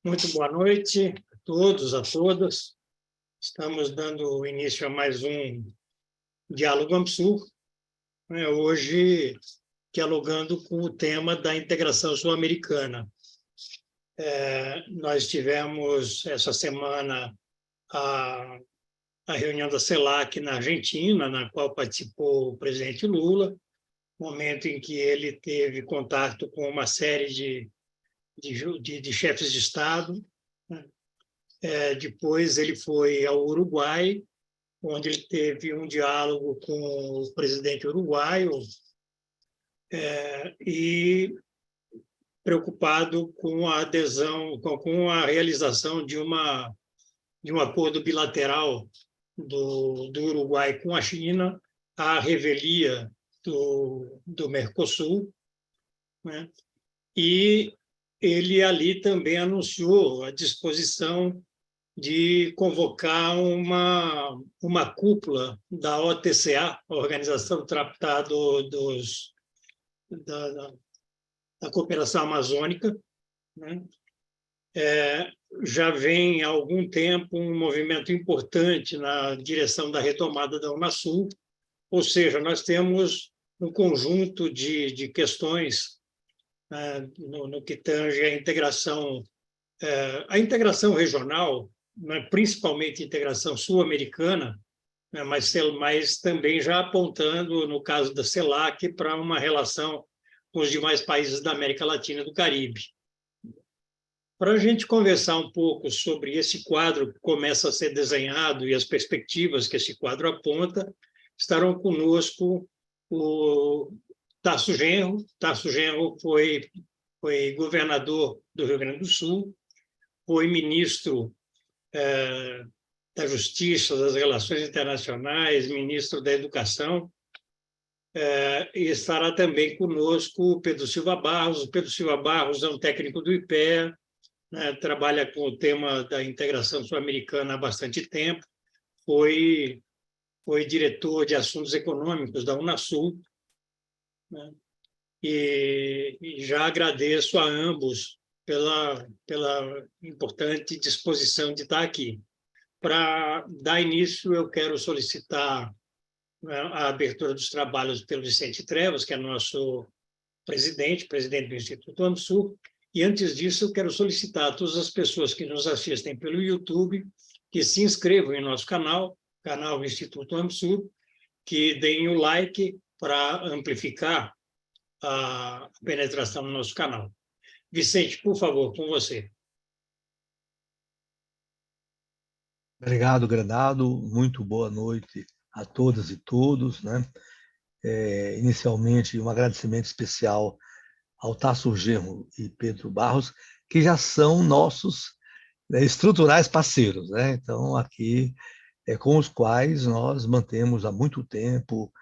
Muito boa noite a todos, a todas. Estamos dando início a mais um Diálogo AMSUR, hoje dialogando com o tema da integração sul-americana. Nós tivemos essa semana a reunião da CELAC na Argentina, na qual participou o presidente Lula, momento em que ele teve contato com uma série de chefes de Estado. Depois ele foi ao Uruguai, onde ele teve um diálogo com o presidente uruguaio e preocupado com a adesão, com a realização de um acordo bilateral do Uruguai com a China, à revelia do Mercosul, né? E ele ali também anunciou a disposição de convocar uma cúpula da OTCA, a Organização do Tratado da Cooperação Amazônica, né? Já vem há algum tempo um movimento importante na direção da retomada da Unasul, ou seja, nós temos um conjunto de questões no que tange a integração regional, principalmente a integração sul-americana, mas também já apontando, no caso da CELAC, para uma relação com os demais países da América Latina e do Caribe. Para a gente conversar um pouco sobre esse quadro que começa a ser desenhado e as perspectivas que esse quadro aponta, estarão conosco o Tarso Genro. Tarso Genro foi governador do Rio Grande do Sul, foi ministro da Justiça, das Relações Internacionais, ministro da Educação, e estará também conosco o Pedro Silva Barros. O Pedro Silva Barros é um técnico do IPEA, trabalha com o tema da integração sul-americana há bastante tempo, foi diretor de assuntos econômicos da Unasul, né? E já agradeço a ambos pela importante disposição de estar aqui. Para dar início, eu quero solicitar a abertura dos trabalhos pelo Vicente Trevas, que é nosso presidente do Instituto AMSUR, e antes disso eu quero solicitar a todas as pessoas que nos assistem pelo YouTube que se inscrevam em nosso canal Instituto AMSUR, que deem o like para amplificar a penetração no nosso canal. Vicente, por favor, com você. Obrigado, Granado. Muito boa noite a todas e todos, né? Inicialmente, um agradecimento especial ao Tarso Genro e Pedro Barros, que já são nossos estruturais parceiros, né? Então, aqui, com os quais nós mantemos há muito tempo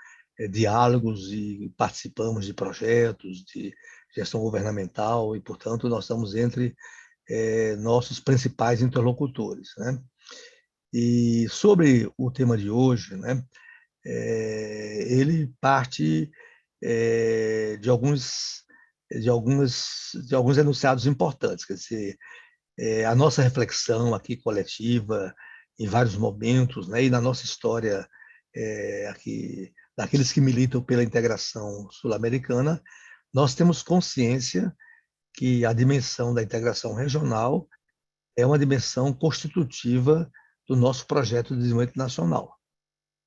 diálogos e participamos de projetos de gestão governamental e, portanto, nós estamos entre nossos principais interlocutores, né? E sobre o tema de hoje, né, ele parte de alguns enunciados importantes, quer dizer, a nossa reflexão aqui coletiva em vários momentos, né, e na nossa história aqui daqueles que militam pela integração sul-americana, nós temos consciência que a dimensão da integração regional é uma dimensão constitutiva do nosso projeto de desenvolvimento nacional,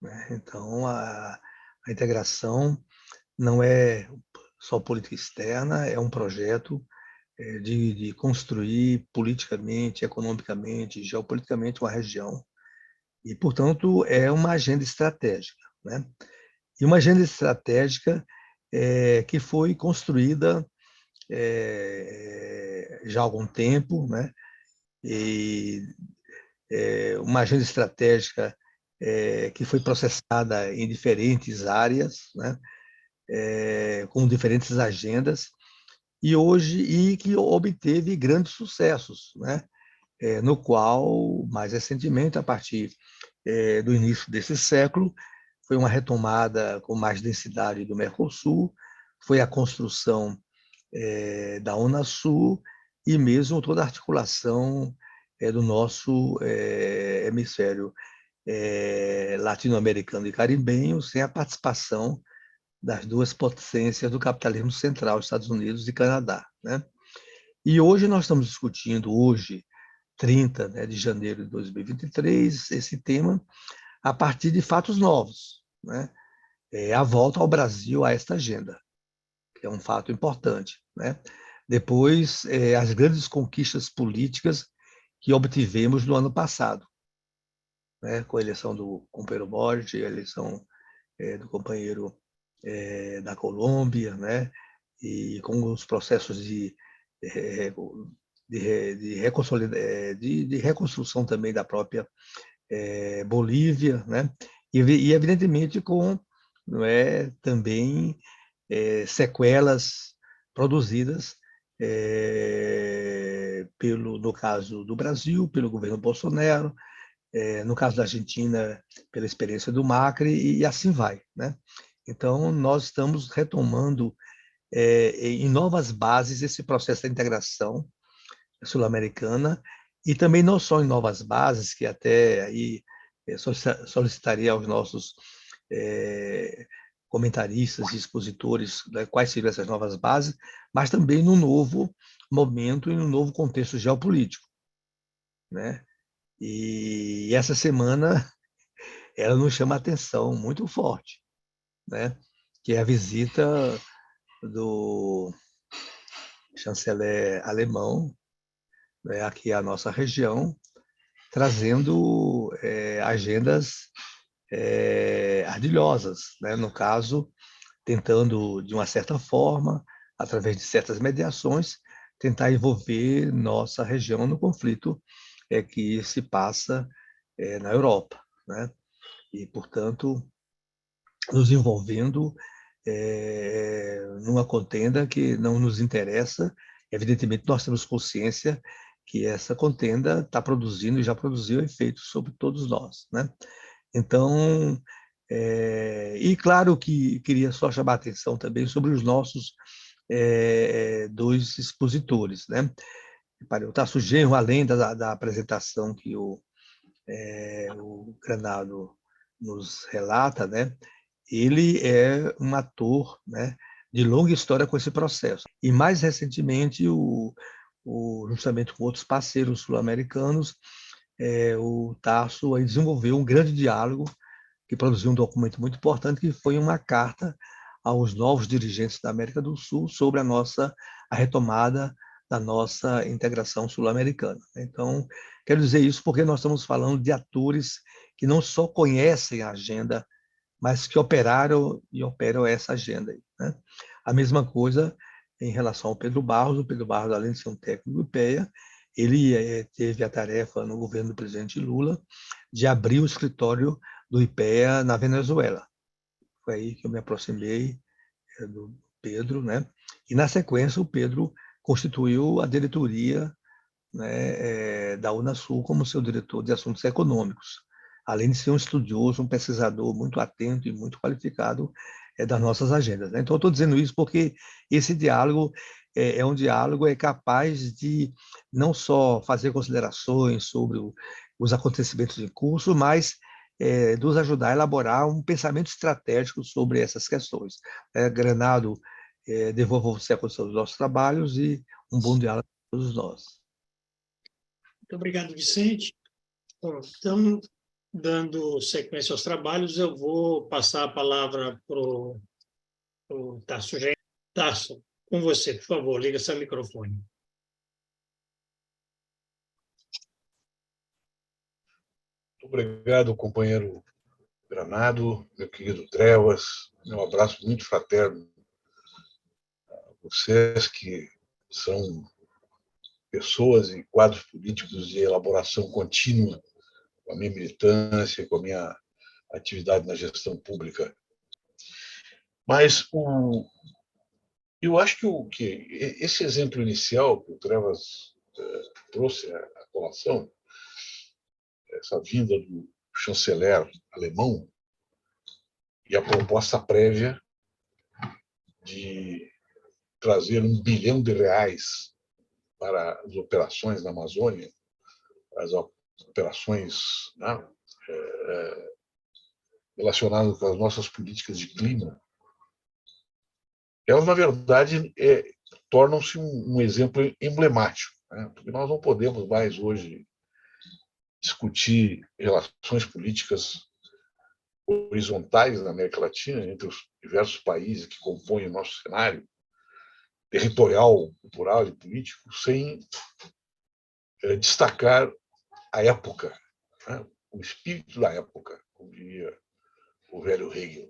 né? Então, a integração não é só política externa, é um projeto de construir politicamente, economicamente, geopoliticamente uma região. E, portanto, é uma agenda estratégica, né? E uma agenda estratégica que foi construída já há algum tempo, né? E uma agenda estratégica que foi processada em diferentes áreas, né? Com diferentes agendas, e que obteve grandes sucessos, né? No qual, mais recentemente, a partir do início desse século, foi uma retomada com mais densidade do Mercosul, foi a construção da Unasul e mesmo toda a articulação do nosso hemisfério latino-americano e caribenho, sem a participação das duas potências do capitalismo central, Estados Unidos e Canadá, né? E hoje nós estamos discutindo, hoje, 30, né, de janeiro de 2023, esse tema a partir de fatos novos, né? A volta ao Brasil a esta agenda, que é um fato importante, né? Depois, as grandes conquistas políticas que obtivemos no ano passado, né? Com a eleição do companheiro Boric, a eleição do companheiro da Colômbia, né? E com os processos de reconstrução também da própria Bolívia, né? E evidentemente com, não é, também sequelas produzidas no caso do Brasil, pelo governo Bolsonaro, no caso da Argentina, pela experiência do Macri, e assim vai, né? Então, nós estamos retomando em novas bases esse processo da integração sul-americana, e também não só em novas bases, que até aí solicitaria aos nossos comentaristas e expositores, né, quais seriam essas novas bases, mas também num novo momento e num novo contexto geopolítico, né? E essa semana ela nos chama a atenção muito forte, né? Que é a visita do chanceler alemão, né, aqui à nossa região, trazendo agendas ardilhosas, né? No caso, tentando, de uma certa forma, através de certas mediações, tentar envolver nossa região no conflito que se passa na Europa, né? E, portanto, nos envolvendo numa contenda que não nos interessa. Evidentemente, nós temos consciência que essa contenda está produzindo e já produziu efeitos sobre todos nós, né? Então, e claro que queria só chamar a atenção também sobre os nossos dois expositores, né? Para o Tasso Genro, além da apresentação que o Granado nos relata, né? Ele é um ator, né, de longa história com esse processo. E mais recentemente, justamente com outros parceiros sul-americanos, o Tasso aí desenvolveu um grande diálogo que produziu um documento muito importante, que foi uma carta aos novos dirigentes da América do Sul sobre a retomada da nossa integração sul-americana. Então, quero dizer isso porque nós estamos falando de atores que não só conhecem a agenda, mas que operaram e operam essa agenda aí, né? A mesma coisa em relação ao Pedro Barros. O Pedro Barros, além de ser um técnico do IPEA, ele teve a tarefa no governo do presidente Lula de abrir o escritório do IPEA na Venezuela. Foi aí que eu me aproximei do Pedro, né? E na sequência o Pedro constituiu a diretoria, né, da Unasul como seu diretor de assuntos econômicos, além de ser um estudioso, um pesquisador muito atento e muito qualificado das nossas agendas, né? Então, eu estou dizendo isso porque esse diálogo é um diálogo capaz de não só fazer considerações sobre os acontecimentos em curso, mas nos ajudar a elaborar um pensamento estratégico sobre essas questões. Granado, devolvo você a condição dos nossos trabalhos e um bom diálogo para todos nós. Muito obrigado, Vicente. Bom, então, dando sequência aos trabalhos, eu vou passar a palavra para o Tasso Genro. Tasso, com você, por favor, liga seu microfone. Obrigado, companheiro Granado, meu querido Trevas, meu abraço muito fraterno a vocês que são pessoas e quadros políticos de elaboração contínua com a minha militância, com a minha atividade na gestão pública. Mas eu acho que esse exemplo inicial que o Trevas trouxe à colação, essa vinda do chanceler alemão e a proposta prévia de trazer R$1 bilhão para as operações na Amazônia, as operações, né, relacionadas com as nossas políticas de clima, elas, na verdade, tornam-se um exemplo emblemático, né? Porque nós não podemos mais hoje discutir relações políticas horizontais na América Latina, entre os diversos países que compõem o nosso cenário territorial, cultural e político, sem destacar a época, né? O espírito da época, como diria o velho Hegel.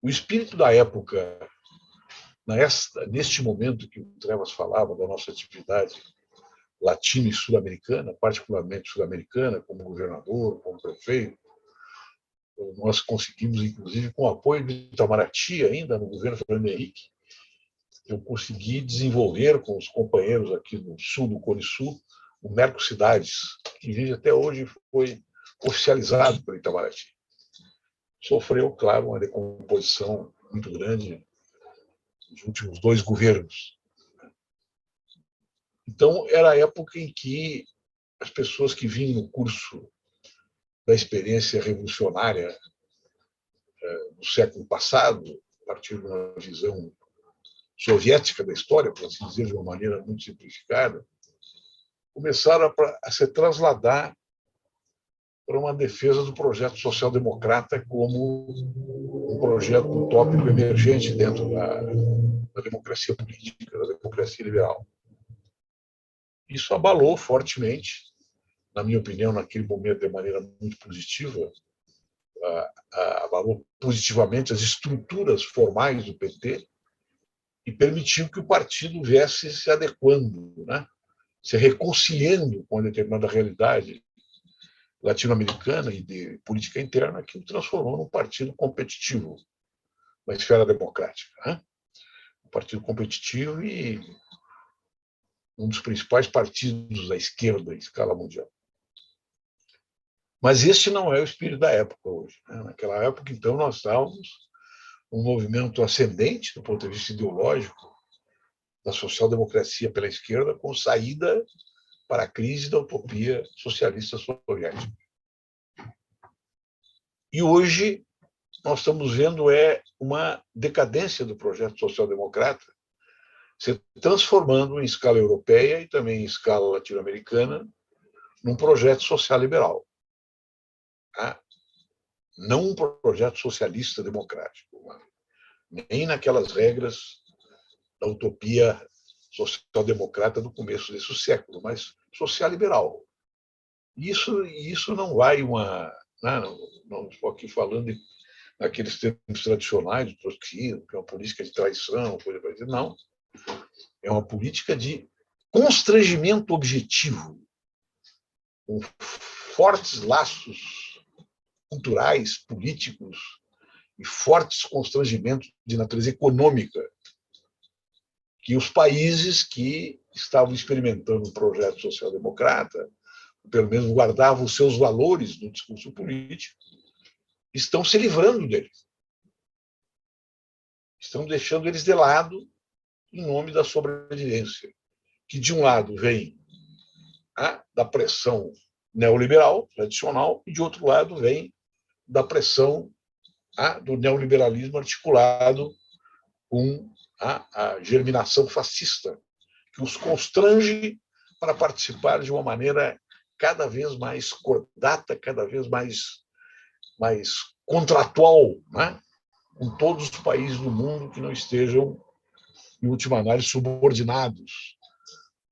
O espírito da época, neste momento que o Trevas falava da nossa atividade latino e sul-americana, particularmente sul-americana, como governador, como prefeito, nós conseguimos, inclusive, com o apoio de Itamaraty, ainda no governo Fernando Henrique, eu consegui desenvolver com os companheiros aqui no sul do Cone Sul o Mercocidades, que vive até hoje foi oficializado pelo Itamaraty. Sofreu, claro, uma decomposição muito grande nos últimos 2 governos. Então, era a época em que as pessoas que vinham no curso da experiência revolucionária do século passado, a partir de uma visão soviética da história, por assim dizer, de uma maneira muito simplificada, começaram a se trasladar para uma defesa do projeto social-democrata como um projeto utópico emergente dentro da democracia política, da democracia liberal. Isso abalou fortemente, na minha opinião, naquele momento, de maneira muito positiva, abalou positivamente as estruturas formais do PT e permitiu que o partido viesse se adequando, né? Se reconciliando com uma determinada realidade latino-americana e de política interna, que o transformou num partido competitivo na esfera democrática, né? Um partido competitivo e um dos principais partidos da esquerda em escala mundial. Mas este não é o espírito da época hoje, né? Naquela época, então, nós estávamos um movimento ascendente do ponto de vista ideológico da social-democracia pela esquerda, com saída para a crise da utopia socialista soviética. E hoje nós estamos vendo uma decadência do projeto social-democrata se transformando em escala europeia e também em escala latino-americana num projeto social-liberal. Tá? Não um projeto socialista democrático, nem naquelas regras da utopia social-democrata do começo desse século, mas social-liberal. Isso não vai não estou aqui falando naqueles termos tradicionais do trotskismo, que é uma política de traição, coisa para dizer, não. É uma política de constrangimento objetivo, com fortes laços culturais, políticos e fortes constrangimentos de natureza econômica, que os países que estavam experimentando o projeto social-democrata, pelo menos guardavam os seus valores no discurso político, estão se livrando deles. Estão deixando eles de lado em nome da sobrevivência, que de um lado vem da pressão neoliberal tradicional e de outro lado vem da pressão do neoliberalismo articulado com a germinação fascista, que os constrange para participar de uma maneira cada vez mais cordata, cada vez mais contratual, né? Com todos os países do mundo que não estejam, em última análise, subordinados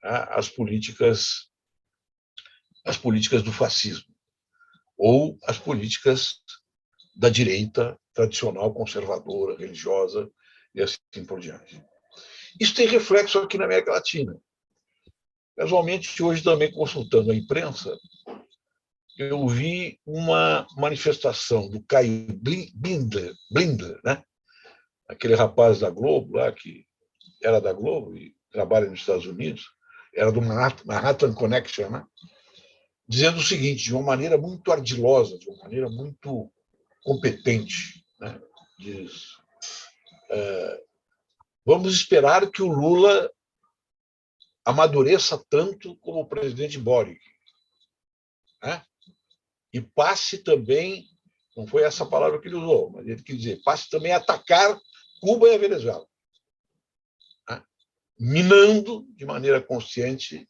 às políticas do fascismo ou às políticas da direita tradicional, conservadora, religiosa e assim por diante. Isso tem reflexo aqui na América Latina. Casualmente, hoje também consultando a imprensa, eu vi uma manifestação do Caio Blinder, né? Aquele rapaz da Globo, lá, que era da Globo e trabalha nos Estados Unidos, era do Manhattan Connection, né? Dizendo o seguinte, de uma maneira muito ardilosa, de uma maneira muito competente, né? Diz: vamos esperar que o Lula amadureça tanto como o presidente Boric, né? E passe também, não foi essa palavra que ele usou, mas ele quis dizer, passe também a atacar Cuba e a Venezuela, né? Minando de maneira consciente,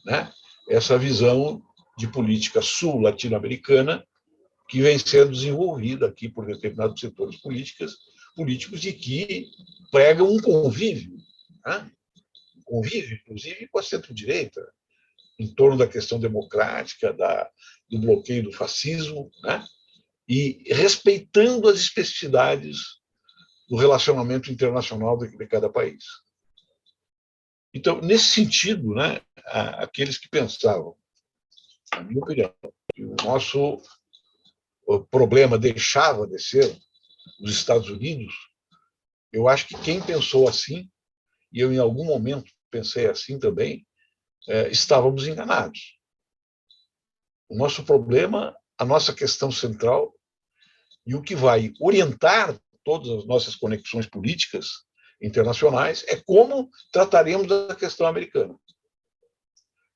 né, essa visão de política sul-latino-americana que vem sendo desenvolvida aqui por determinados setores políticos e que pregam um convívio, né? Convívio, inclusive, com a centro-direita, em torno da questão democrática, do bloqueio do fascismo, né? E respeitando as especificidades do relacionamento internacional de cada país. Então, nesse sentido, né, aqueles que pensavam, na minha opinião, que o nosso problema deixava de ser os Estados Unidos, eu acho que quem pensou assim, e eu em algum momento pensei assim também, estávamos enganados. O nosso problema, a nossa questão central, e o que vai orientar todas as nossas conexões políticas internacionais é como trataremos da questão americana.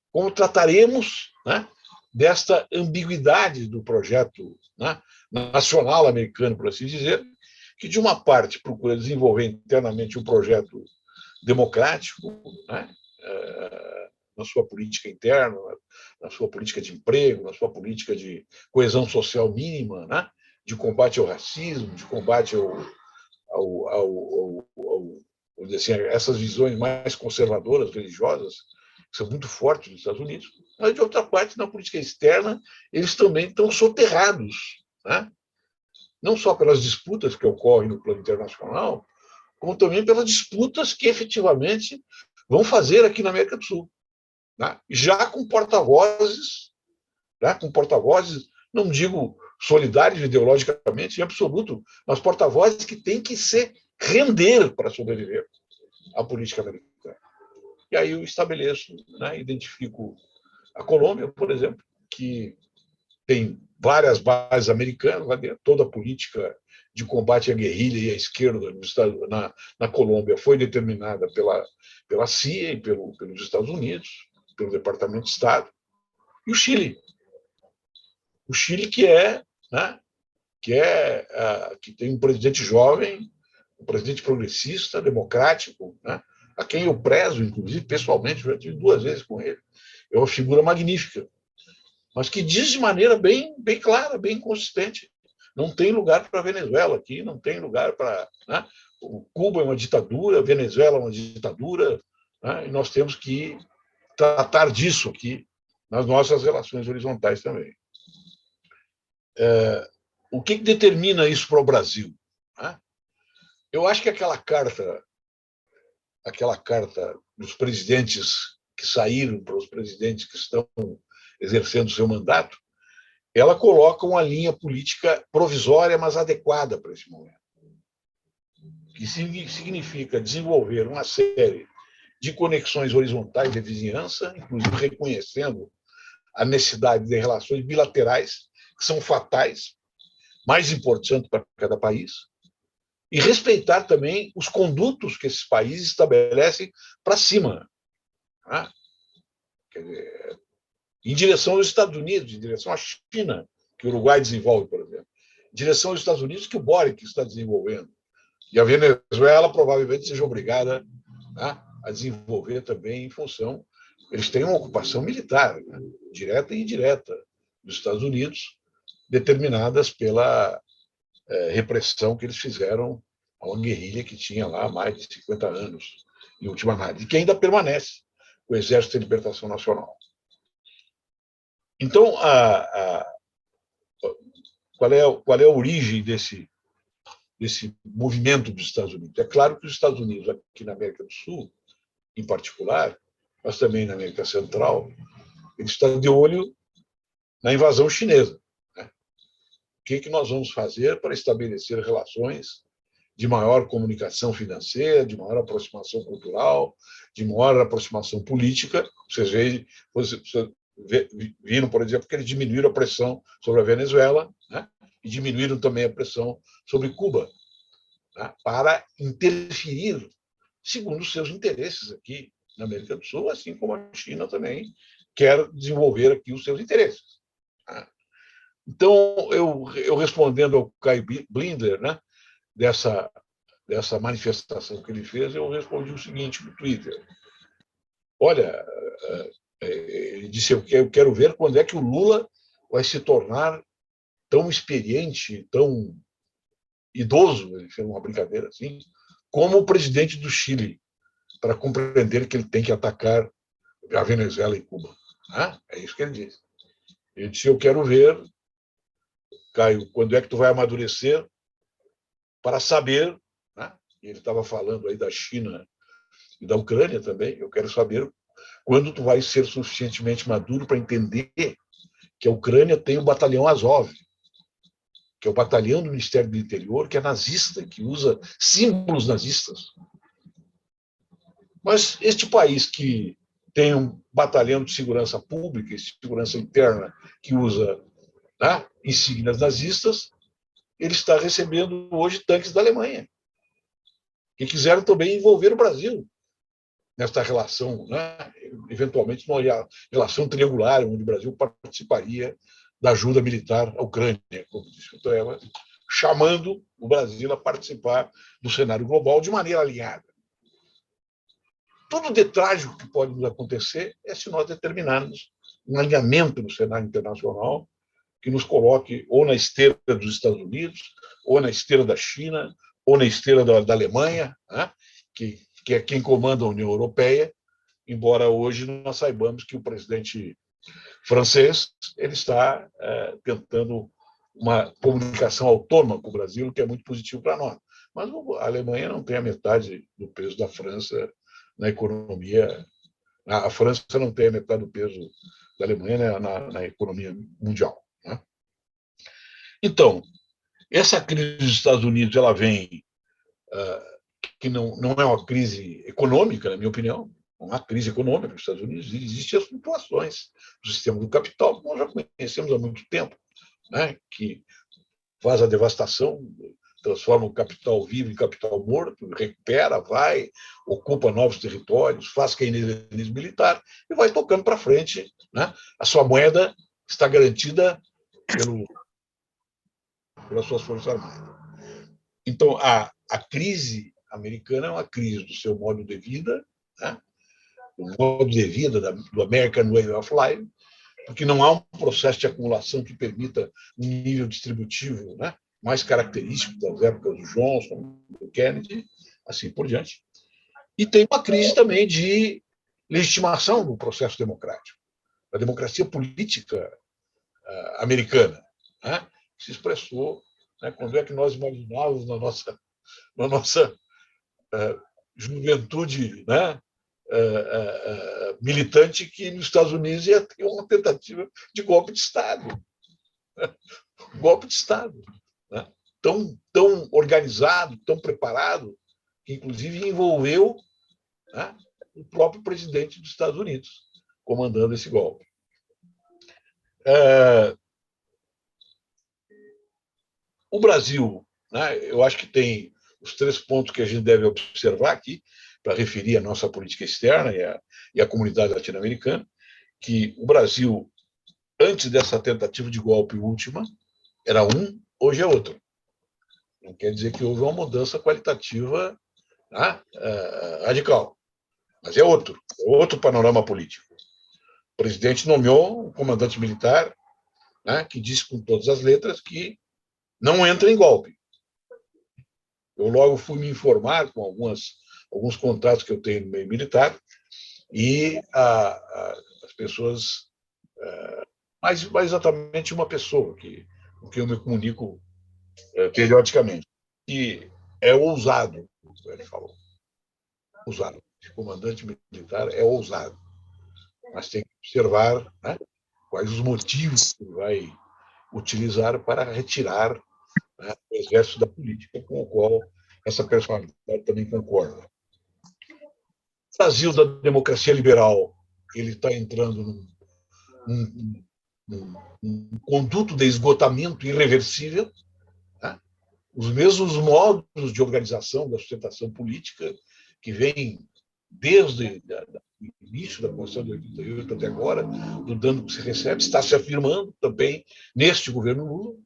Como trataremos, né, desta ambiguidade do projeto, né, nacional americano, por assim dizer, que, de uma parte, procura desenvolver internamente um projeto democrático, né, na sua política interna, na sua política de emprego, na sua política de coesão social mínima, né, de combate ao racismo, de combate assim, essas visões mais conservadoras, religiosas, que são muito fortes nos Estados Unidos. Mas, de outra parte, na política externa, eles também estão soterrados, né? Não só pelas disputas que ocorrem no plano internacional, como também pelas disputas que efetivamente vão fazer aqui na América do Sul, né? Já com porta-vozes, né? Não digo solidários ideologicamente, em absoluto, mas porta-vozes que têm que se render para sobreviver à política americana. E aí eu estabeleço, né, identifico a Colômbia, por exemplo, que tem várias bases americanas lá dentro, toda a política de combate à guerrilha e à esquerda na Colômbia foi determinada pela CIA e pelos Estados Unidos, pelo Departamento de Estado, e o Chile. O Chile né, que tem um presidente jovem, um presidente progressista, democrático, né, a quem eu prezo, inclusive, pessoalmente, já tive 2 vezes com ele. É uma figura magnífica, mas que diz de maneira bem clara, bem consistente. Não tem lugar para a Venezuela aqui, não tem lugar para... Né? Cuba é uma ditadura, a Venezuela é uma ditadura, né? E nós temos que tratar disso aqui nas nossas relações horizontais também. O que determina isso para o Brasil? Né? Eu acho que aquela carta dos presidentes que saíram para os presidentes que estão exercendo seu mandato, ela coloca uma linha política provisória, mas adequada para esse momento, que significa desenvolver uma série de conexões horizontais de vizinhança, inclusive reconhecendo a necessidade de relações bilaterais, que são fatais, mais importantes para cada país, e respeitar também os condutos que esses países estabelecem para cima, né? Quer dizer, em direção aos Estados Unidos, em direção à China, que o Uruguai desenvolve, por exemplo, em direção aos Estados Unidos, que o Boric está desenvolvendo. E a Venezuela provavelmente seja obrigada, né, a desenvolver também em função... Eles têm uma ocupação militar, né, direta e indireta, dos Estados Unidos, determinadas pela repressão que eles fizeram a uma guerrilha que tinha lá mais de 50 anos, em última análise, e que ainda permanece, o Exército de Libertação Nacional. Então, qual é a origem desse movimento dos Estados Unidos? É claro que os Estados Unidos, aqui na América do Sul, em particular, mas também na América Central, eles estão de olho na invasão chinesa. Né? O que nós vamos fazer para estabelecer relações de maior comunicação financeira, de maior aproximação cultural, de maior aproximação política? Vocês viram, por exemplo, que eles diminuíram a pressão sobre a Venezuela, né? E diminuíram também a pressão sobre Cuba, né? Para interferir segundo os seus interesses aqui na América do Sul, assim como a China também quer desenvolver aqui os seus interesses. Então, eu respondendo ao Kai Blinder, né, dessa manifestação que ele fez, eu respondi o seguinte no Twitter. Olha, ele disse, eu quero ver quando é que o Lula vai se tornar tão experiente, tão idoso, ele fez uma brincadeira assim, como o presidente do Chile, para compreender que ele tem que atacar a Venezuela e Cuba. É isso que ele disse. Ele disse, eu quero ver, Caio, quando é que tu vai amadurecer para saber, né? Ele estava falando aí da China e da Ucrânia também, eu quero saber quando tu vai ser suficientemente maduro para entender que a Ucrânia tem o batalhão Azov, que é o batalhão do Ministério do Interior, que é nazista, que usa símbolos nazistas. Mas este país que tem um batalhão de segurança pública e segurança interna que usa, né, insígnias nazistas, ele está recebendo hoje tanques da Alemanha, que quiseram também envolver o Brasil nesta relação, né, eventualmente numa relação triangular, onde o Brasil participaria da ajuda militar à Ucrânia, como disse o Treva, chamando o Brasil a participar do cenário global de maneira alinhada. Tudo de trágico que pode nos acontecer é se nós determinarmos um alinhamento no cenário internacional que nos coloque ou na esteira dos Estados Unidos, ou na esteira da China, ou na esteira da Alemanha, né? que é quem comanda a União Europeia, embora hoje nós saibamos que o presidente francês ele está tentando uma comunicação autônoma com o Brasil, que é muito positivo para nós. Mas a Alemanha não tem a metade do peso da França na economia. A França não tem a metade do peso da Alemanha na economia mundial. Né? Então, essa crise dos Estados Unidos ela vem, que não é uma crise econômica, na minha opinião, uma crise econômica nos Estados Unidos, existem as flutuações do sistema do capital, que nós já conhecemos há muito tempo, né? Que faz a devastação, transforma o capital vivo em capital morto, recupera, vai, ocupa novos territórios, faz keynesianismo militar e vai tocando para frente. Né? A sua moeda está garantida pelas suas forças armadas. Então, a crise americana é uma crise do seu modo de vida, né? O modo de vida do American Way of Life, porque não há um processo de acumulação que permita um nível distributivo, né, mais característico das épocas do Johnson, do Kennedy, assim por diante. E tem uma crise também de legitimação do processo democrático, da democracia política americana, né, que se expressou, né, quando é que nós imaginávamos na nossa juventude, né, militante, que nos Estados Unidos ia ter uma tentativa de golpe de Estado. Golpe de Estado. Né? Tão organizado, tão preparado, que inclusive envolveu, né, o próprio presidente dos Estados Unidos comandando esse golpe. O Brasil, né, eu acho que tem os 3 pontos que a gente deve observar aqui, para referir a nossa política externa e a comunidade latino-americana, que o Brasil, antes dessa tentativa de golpe última, era um, hoje é outro. Não quer dizer que houve uma mudança qualitativa, né, radical, mas é outro panorama político. O presidente nomeou um comandante militar, né, que disse com todas as letras que não entra em golpe. Eu logo fui me informar com alguns contatos que eu tenho no meio militar, e as pessoas, mais exatamente uma pessoa com quem eu me comunico periodicamente, que é ousado, ele falou. Ousado. O comandante militar é ousado, mas tem que observar, né, quais os motivos que ele vai utilizar para retirar, né, o exército da política, com o qual essa personalidade também concorda. O Brasil da democracia liberal ele está entrando num conduto de esgotamento irreversível, né? Os mesmos modos de organização da sustentação política que vêm desde o início da Constituição de 88 até agora, do dano que se recebe, está se afirmando também neste governo Lula.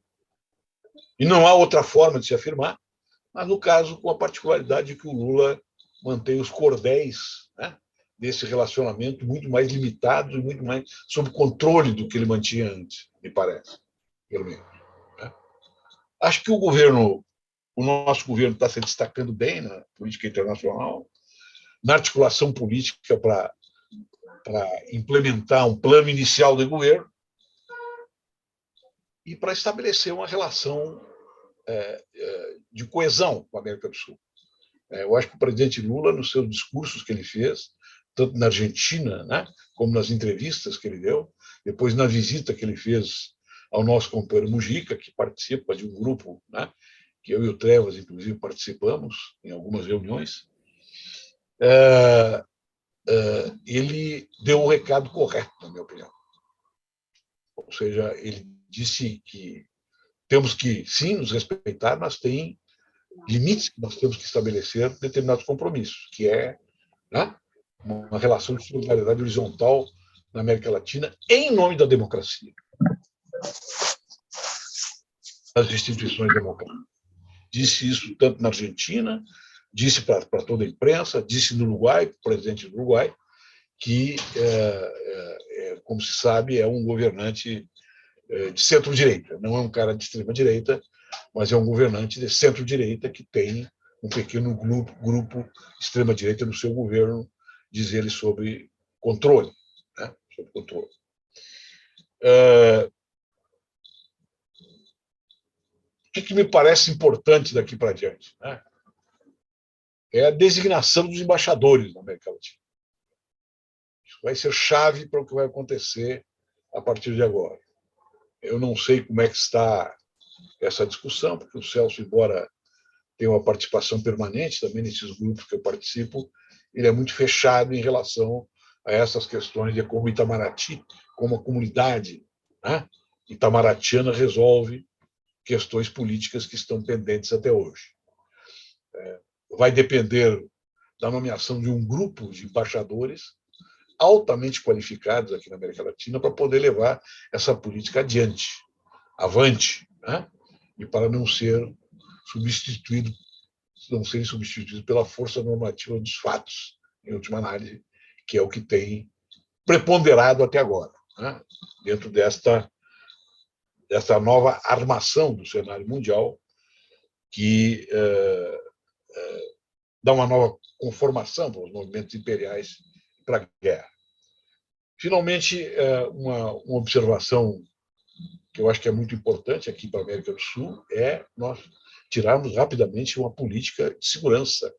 E não há outra forma de se afirmar, mas, no caso, com a particularidade de que o Lula mantém os cordéis, né, desse relacionamento muito mais limitados e muito mais sob controle do que ele mantinha antes, me parece, pelo menos. Né? Acho que o nosso governo está se destacando bem na política internacional, na articulação política para implementar um plano inicial de governo e para estabelecer uma relação de coesão com a América do Sul. Eu acho que o presidente Lula, nos seus discursos que ele fez, tanto na Argentina, né, como nas entrevistas que ele deu, depois na visita que ele fez ao nosso companheiro Mujica, que participa de um grupo, né, que eu e o Trevas, inclusive, participamos em algumas reuniões, ele deu o recado correto, na minha opinião. Ou seja, ele disse que temos que, sim, nos respeitar, mas tem limites que nós temos que estabelecer determinados compromissos, que é, né, uma relação de solidariedade horizontal na América Latina em nome da democracia, das instituições democráticas. Disse isso tanto na Argentina, disse para toda a imprensa, disse no Uruguai, o presidente do Uruguai, que, como se sabe, é um governante de centro-direita. Não é um cara de extrema-direita, mas é um governante de centro-direita que tem um pequeno grupo de extrema-direita no seu governo, diz ele, sob controle. Né? Sob controle. O que me parece importante daqui para diante? Né? É a designação dos embaixadores na América Latina. Isso vai ser chave para o que vai acontecer a partir de agora. Eu não sei como é que está essa discussão, porque o Celso, embora tenha uma participação permanente também nesses grupos que eu participo, ele é muito fechado em relação a essas questões de como Itamaraty, como a comunidade, né, itamaratiana resolve questões políticas que estão pendentes até hoje. Vai depender da nomeação de um grupo de embaixadores altamente qualificados aqui na América Latina para poder levar essa política adiante, avante, né? E para não serem substituídos pela força normativa dos fatos, em última análise, que é o que tem preponderado até agora, né? Dentro desta nova armação do cenário mundial, que dá uma nova conformação para os movimentos imperiais para a guerra. Finalmente, uma observação que eu acho que é muito importante aqui para a América do Sul é nós tirarmos rapidamente uma política de segurança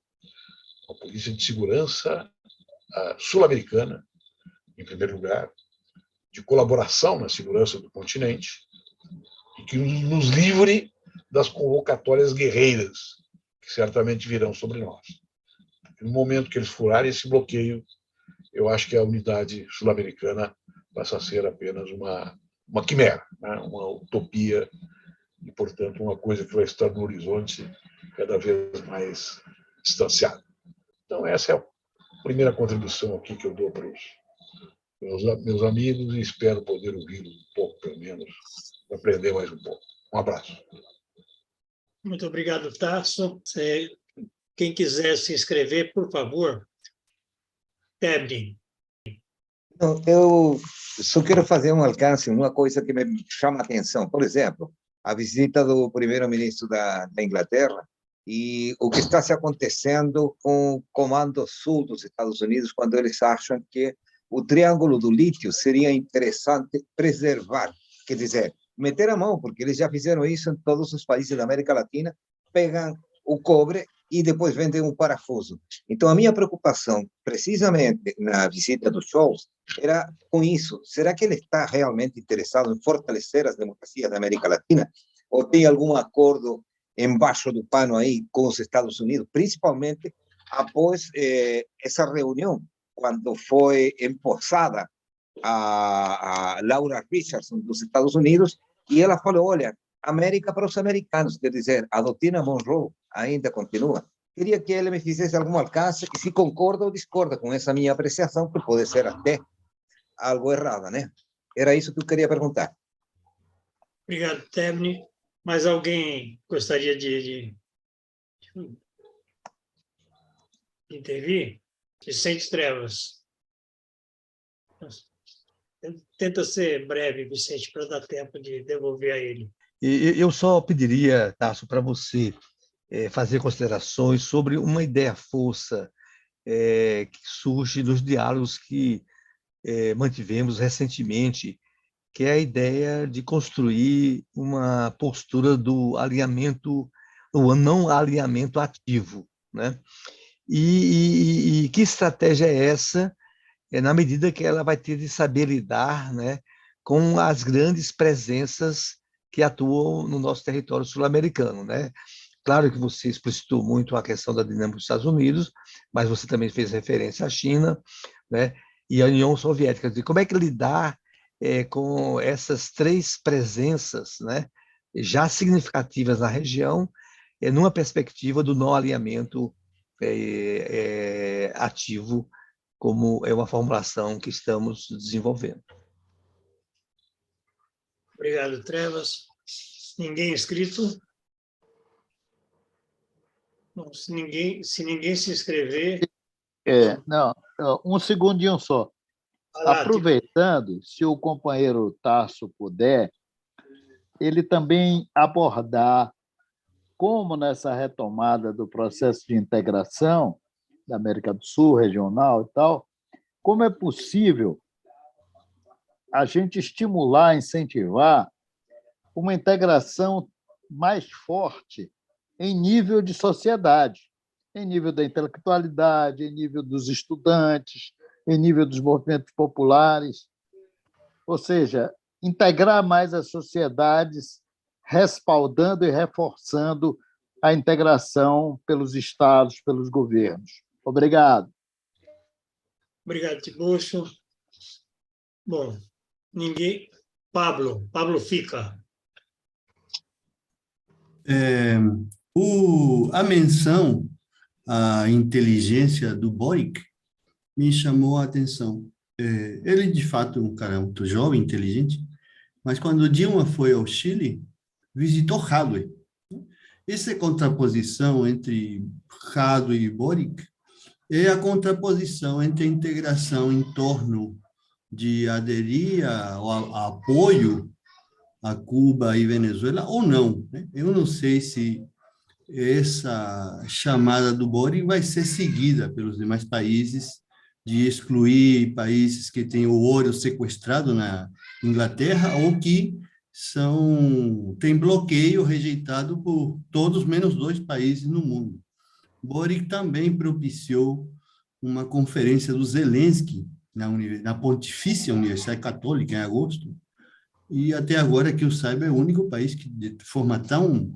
sul-americana, em primeiro lugar, de colaboração na segurança do continente, e que nos livre das convocatórias guerreiras, que certamente virão sobre nós. No momento que eles furarem esse bloqueio, eu acho que a unidade sul-americana passa a ser apenas uma quimera, né? Uma utopia, e, portanto, uma coisa que vai estar no horizonte cada vez mais distanciado. Então, essa é a primeira contribuição aqui que eu dou para os meus amigos, e espero poder ouvi-los um pouco, pelo menos, para aprender mais um pouco. Um abraço. Muito obrigado, Tarso. Quem quiser se inscrever, por favor, Tebni. Eu só quero fazer um alcance, uma coisa que me chama a atenção. Por exemplo, a visita do primeiro-ministro da Inglaterra e o que está se acontecendo com o Comando Sul dos Estados Unidos, quando eles acham que o Triângulo do Lítio seria interessante preservar, quer dizer, meter a mão, porque eles já fizeram isso em todos os países da América Latina, pegam o cobre e depois vendem um parafuso. Então, a minha preocupação, precisamente na visita do Scholz, era com isso. Será que ele está realmente interessado em fortalecer as democracias da América Latina? Ou tem algum acordo embaixo do pano aí com os Estados Unidos, principalmente após essa reunião, quando foi empossada a Laura Richardson dos Estados Unidos, e ela falou, olha, América para os americanos, quer dizer, a doutrina Monroe ainda continua. queria que ele me fizesse algum alcance e se concorda ou discorda com essa minha apreciação, que pode ser até algo errada, né? Era isso que eu queria perguntar. Obrigado, Tebni. Mais alguém gostaria de intervir? Vicente Trevas. Tenta ser breve, Vicente, para dar tempo de devolver a ele. Eu só pediria, Tasso, para você fazer considerações sobre uma ideia-força que surge dos diálogos que mantivemos recentemente, que é a ideia de construir uma postura do alinhamento, o não alinhamento ativo, né? E que estratégia é essa, na medida que ela vai ter de saber lidar, né, com as grandes presenças que atuam no nosso território sul-americano, né? Claro que você explicitou muito a questão da dinâmica dos Estados Unidos, mas você também fez referência à China, né, e à União Soviética. Como é que lidar com essas três presenças, né, já significativas na região, numa perspectiva do não alinhamento ativo, como é uma formulação que estamos desenvolvendo. Obrigado, Trevas. Ninguém inscrito? Bom, se ninguém se inscrever... Não, um segundinho só. Aproveitando, se o companheiro Tasso puder, ele também abordar como nessa retomada do processo de integração da América do Sul, regional e tal, como é possível a gente estimular, incentivar uma integração mais forte em nível de sociedade, em nível da intelectualidade, em nível dos estudantes, em nível dos movimentos populares, ou seja, integrar mais as sociedades, respaldando e reforçando a integração pelos estados, pelos governos. Obrigado. Obrigado, Tiburcio. Bom, ninguém... Pablo fica. A menção à inteligência do Boric me chamou a atenção. Ele, de fato, é um cara muito jovem, inteligente, mas quando Dilma foi ao Chile, visitou Hadwe. Essa contraposição entre Hadwe e Boric é a contraposição entre a integração em torno de aderir ao apoio a Cuba e Venezuela ou não, né? Eu não sei se essa chamada do Boric vai ser seguida pelos demais países, de excluir países que têm o ouro sequestrado na Inglaterra ou que têm bloqueio rejeitado por todos menos 2 países no mundo. Boric também propiciou uma conferência do Zelensky na Pontifícia Universidade Católica, em agosto, e até agora, que eu saiba, é o único país que, de forma tão,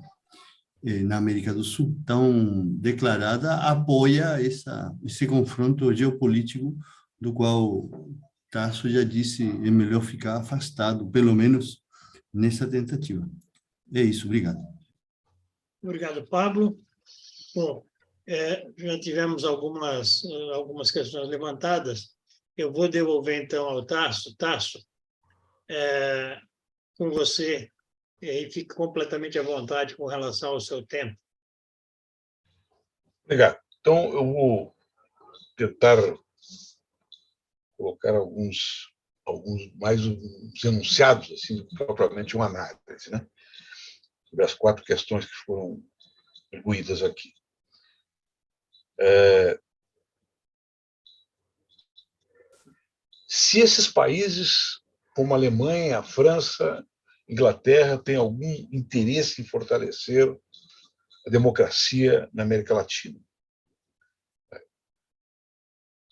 na América do Sul, tão declarada, apoia esse confronto geopolítico, do qual Tasso já disse, é melhor ficar afastado, pelo menos nessa tentativa. É isso, obrigado. Obrigado, Pablo. Bom, já tivemos algumas questões levantadas. Eu vou devolver, então, ao Tasso. Tasso, com você, e fique completamente à vontade com relação ao seu tempo. Obrigado. Então, eu vou tentar colocar alguns mais uns enunciados, assim, propriamente uma análise, né, sobre as 4 questões que foram arguídas aqui. Se esses países, como a Alemanha, a França, Inglaterra, têm algum interesse em fortalecer a democracia na América Latina.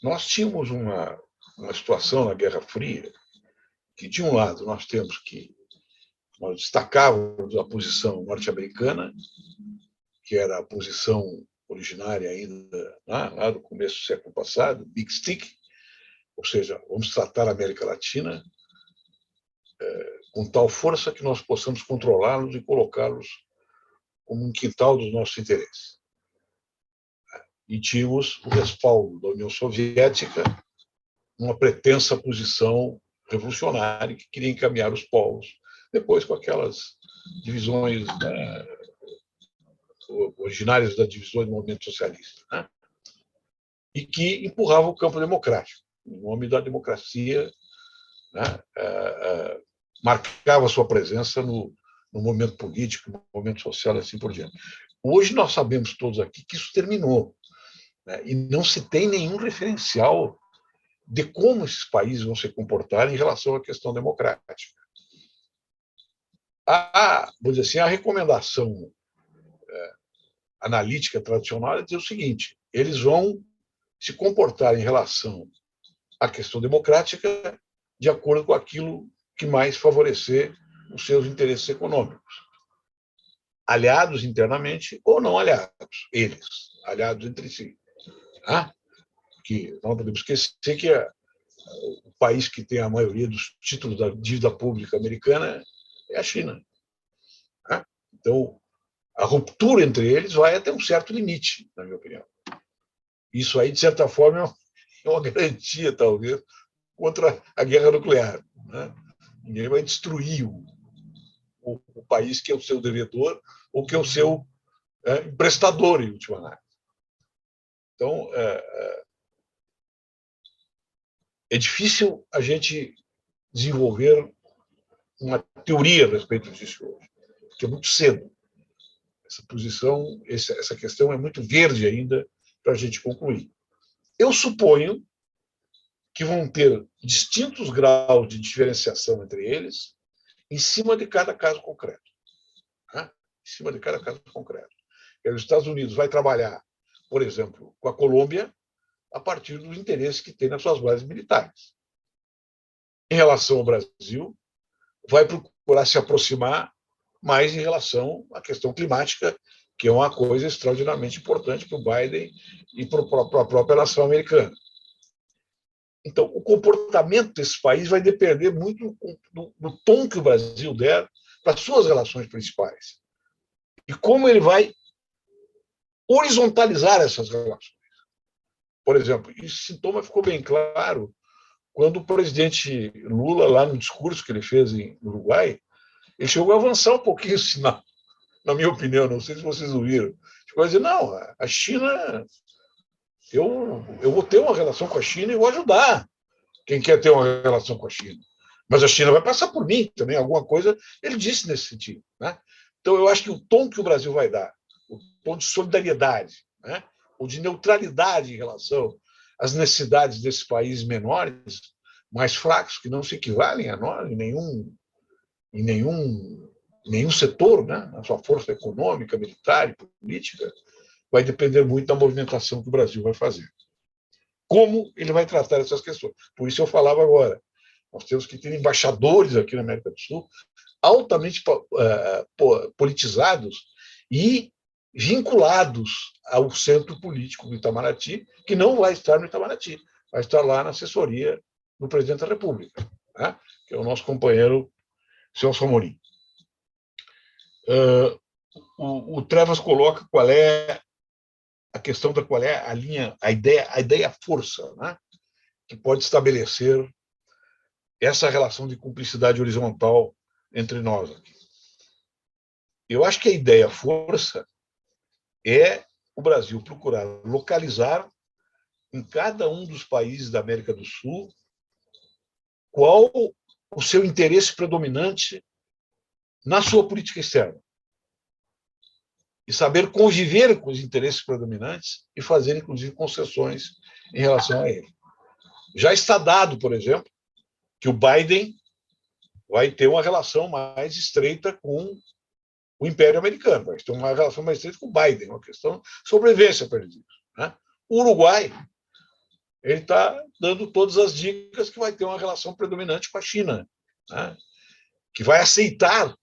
Nós tínhamos uma situação na Guerra Fria que, de um lado, nós destacávamos a posição norte-americana, que era a posição originária ainda lá do começo do século passado, Big Stick, ou seja, vamos tratar a América Latina com tal força que nós possamos controlá-los e colocá-los como um quintal dos nossos interesses. e tínhamos o respaldo da União Soviética numa pretensa posição revolucionária que queria encaminhar os povos, depois com aquelas divisões, né, originárias das divisões do movimento socialista, né, e que empurrava o campo democrático, em nome da democracia, né, marcava sua presença no movimento político, no movimento social e assim por diante. Hoje nós sabemos todos aqui que isso terminou, né, e não se tem nenhum referencial de como esses países vão se comportar em relação à questão democrática. Vou dizer assim, a recomendação analítica tradicional é dizer o seguinte: eles vão se comportar em relação à questão democrática de acordo com aquilo que mais favorecer os seus interesses econômicos, aliados internamente ou não aliados, eles, aliados entre si. Que não podemos esquecer que o país que tem a maioria dos títulos da dívida pública americana é a China. Então, a ruptura entre eles vai até um certo limite, na minha opinião. Isso aí, de certa forma, é uma garantia, talvez, contra a guerra nuclear, né? Ninguém vai destruir o país que é o seu devedor ou que é o seu emprestador, em última análise. Então, é difícil a gente desenvolver uma teoria a respeito disso hoje, porque é muito cedo. Essa posição, essa questão é muito verde ainda para a gente concluir. Eu suponho que vão ter distintos graus de diferenciação entre eles em cima de cada caso concreto. Né? Em cima de cada caso concreto. Os Estados Unidos vai trabalhar, por exemplo, com a Colômbia a partir dos interesses que tem nas suas bases militares. Em relação ao Brasil, vai procurar se aproximar mais em relação à questão climática, que é uma coisa extraordinariamente importante para o Biden e para a própria nação americana. Então, o comportamento desse país vai depender muito do tom que o Brasil der para as suas relações principais e como ele vai horizontalizar essas relações. Por exemplo, esse sintoma ficou bem claro quando o presidente Lula, lá no discurso que ele fez no Uruguai, ele chegou a avançar um pouquinho, na minha opinião, não sei se vocês ouviram. Chegou a dizer, não, a China, eu vou ter uma relação com a China e vou ajudar quem quer ter uma relação com a China. Mas a China vai passar por mim também, alguma coisa, ele disse nesse sentido. Né? Então, eu acho que o tom que o Brasil vai dar, o tom de solidariedade, né? Ou de neutralidade em relação às necessidades desses países menores, mais fracos, que não se equivalem a nós em nenhum setor, né? Na sua força econômica, militar e política, vai depender muito da movimentação que o Brasil vai fazer. Como ele vai tratar essas questões. Por isso eu falava agora, nós temos que ter embaixadores aqui na América do Sul altamente politizados e vinculados ao centro político do Itamaraty, que não vai estar no Itamaraty, vai estar lá na assessoria do presidente da República, né? Que é o nosso companheiro Celso Amorim. O Trevas coloca qual é a questão da qual é a linha, a ideia força, né? Que pode estabelecer essa relação de cumplicidade horizontal entre nós aqui. Eu acho que a ideia força é o Brasil procurar localizar em cada um dos países da América do Sul qual o seu interesse predominante na sua política externa. E saber conviver com os interesses predominantes e fazer, inclusive, concessões em relação a ele. Já está dado, por exemplo, que o Biden vai ter uma relação mais estreita com o Império Americano, vai ter uma relação mais estreita com o Biden, uma questão de sobrevivência para eles. Né? O Uruguai, ele está dando todas as dicas que vai ter uma relação predominante com a China, né? Que vai aceitar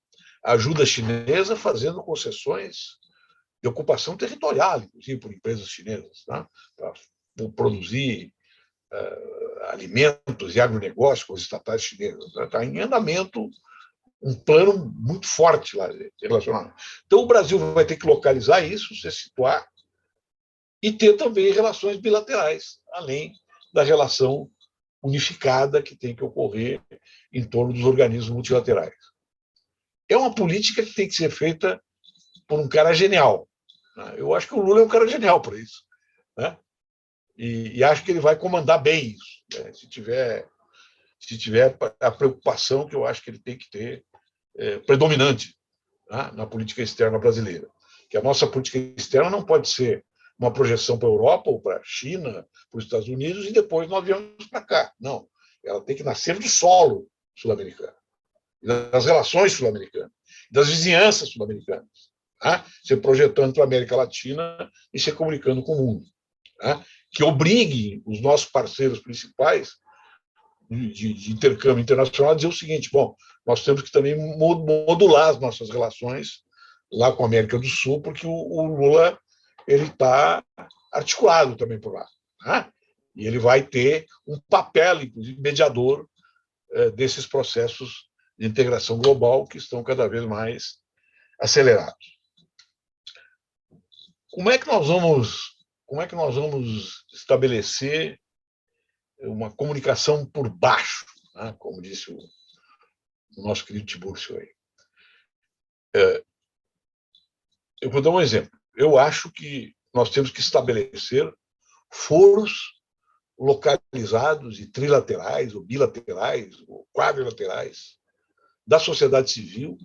a ajuda chinesa fazendo concessões de ocupação territorial, inclusive por empresas chinesas, né? Para produzir alimentos e agronegócios com os estatais chineses. Está em andamento um plano muito forte lá relacionado. Então, o Brasil vai ter que localizar isso, se situar e ter também relações bilaterais, além da relação unificada que tem que ocorrer em torno dos organismos multilaterais. É uma política que tem que ser feita por um cara genial. Eu acho que o Lula é um cara genial para isso, né? E acho que ele vai comandar bem isso, né? Se tiver a preocupação que eu acho que ele tem que ter predominante, né, na política externa brasileira. Que a nossa política externa não pode ser uma projeção para a Europa ou para a China, para os Estados Unidos, e depois nós viemos para cá. Não. Ela tem que nascer do solo sul-americano, das relações sul-americanas, das vizinhanças sul-americanas, tá? Se projetando para a América Latina e se comunicando com o mundo, tá? Que obrigue os nossos parceiros principais de intercâmbio internacional a dizer o seguinte: bom, nós temos que também modular as nossas relações lá com a América do Sul, porque o Lula ele está articulado também por lá, tá? E ele vai ter um papel, inclusive, mediador desses processos de integração global que estão cada vez mais acelerados. Como é que nós vamos estabelecer uma comunicação por baixo, né? Como disse o nosso querido Tiburcio aí? Eu vou dar um exemplo. Eu acho que nós temos que estabelecer foros localizados e trilaterais, ou bilaterais, ou quadrilaterais, da sociedade civil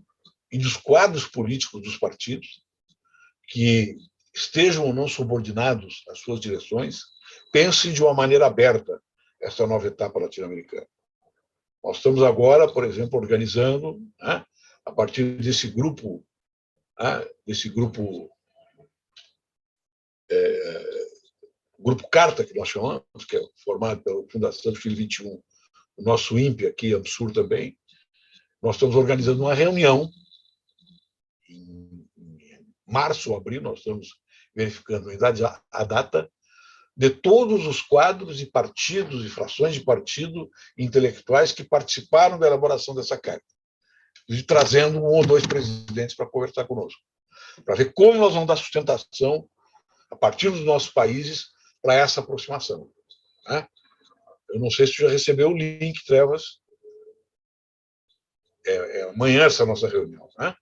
e dos quadros políticos dos partidos, que estejam ou não subordinados às suas direções, pensem de uma maneira aberta essa nova etapa latino-americana. Nós estamos agora, por exemplo, organizando, né, a partir desse grupo Grupo Carta, que nós chamamos, que é formado pela Fundação Chile 21, o nosso INPE aqui, AMSUR também, nós estamos organizando uma reunião em março ou abril, nós estamos verificando a data, de todos os quadros e partidos e frações de partido intelectuais que participaram da elaboração dessa carta, e trazendo um ou dois presidentes para conversar conosco, para ver como nós vamos dar sustentação, a partir dos nossos países, para essa aproximação, né? Eu não sei se você já recebeu o link, Trevas. Amanhã essa nossa reunião, né?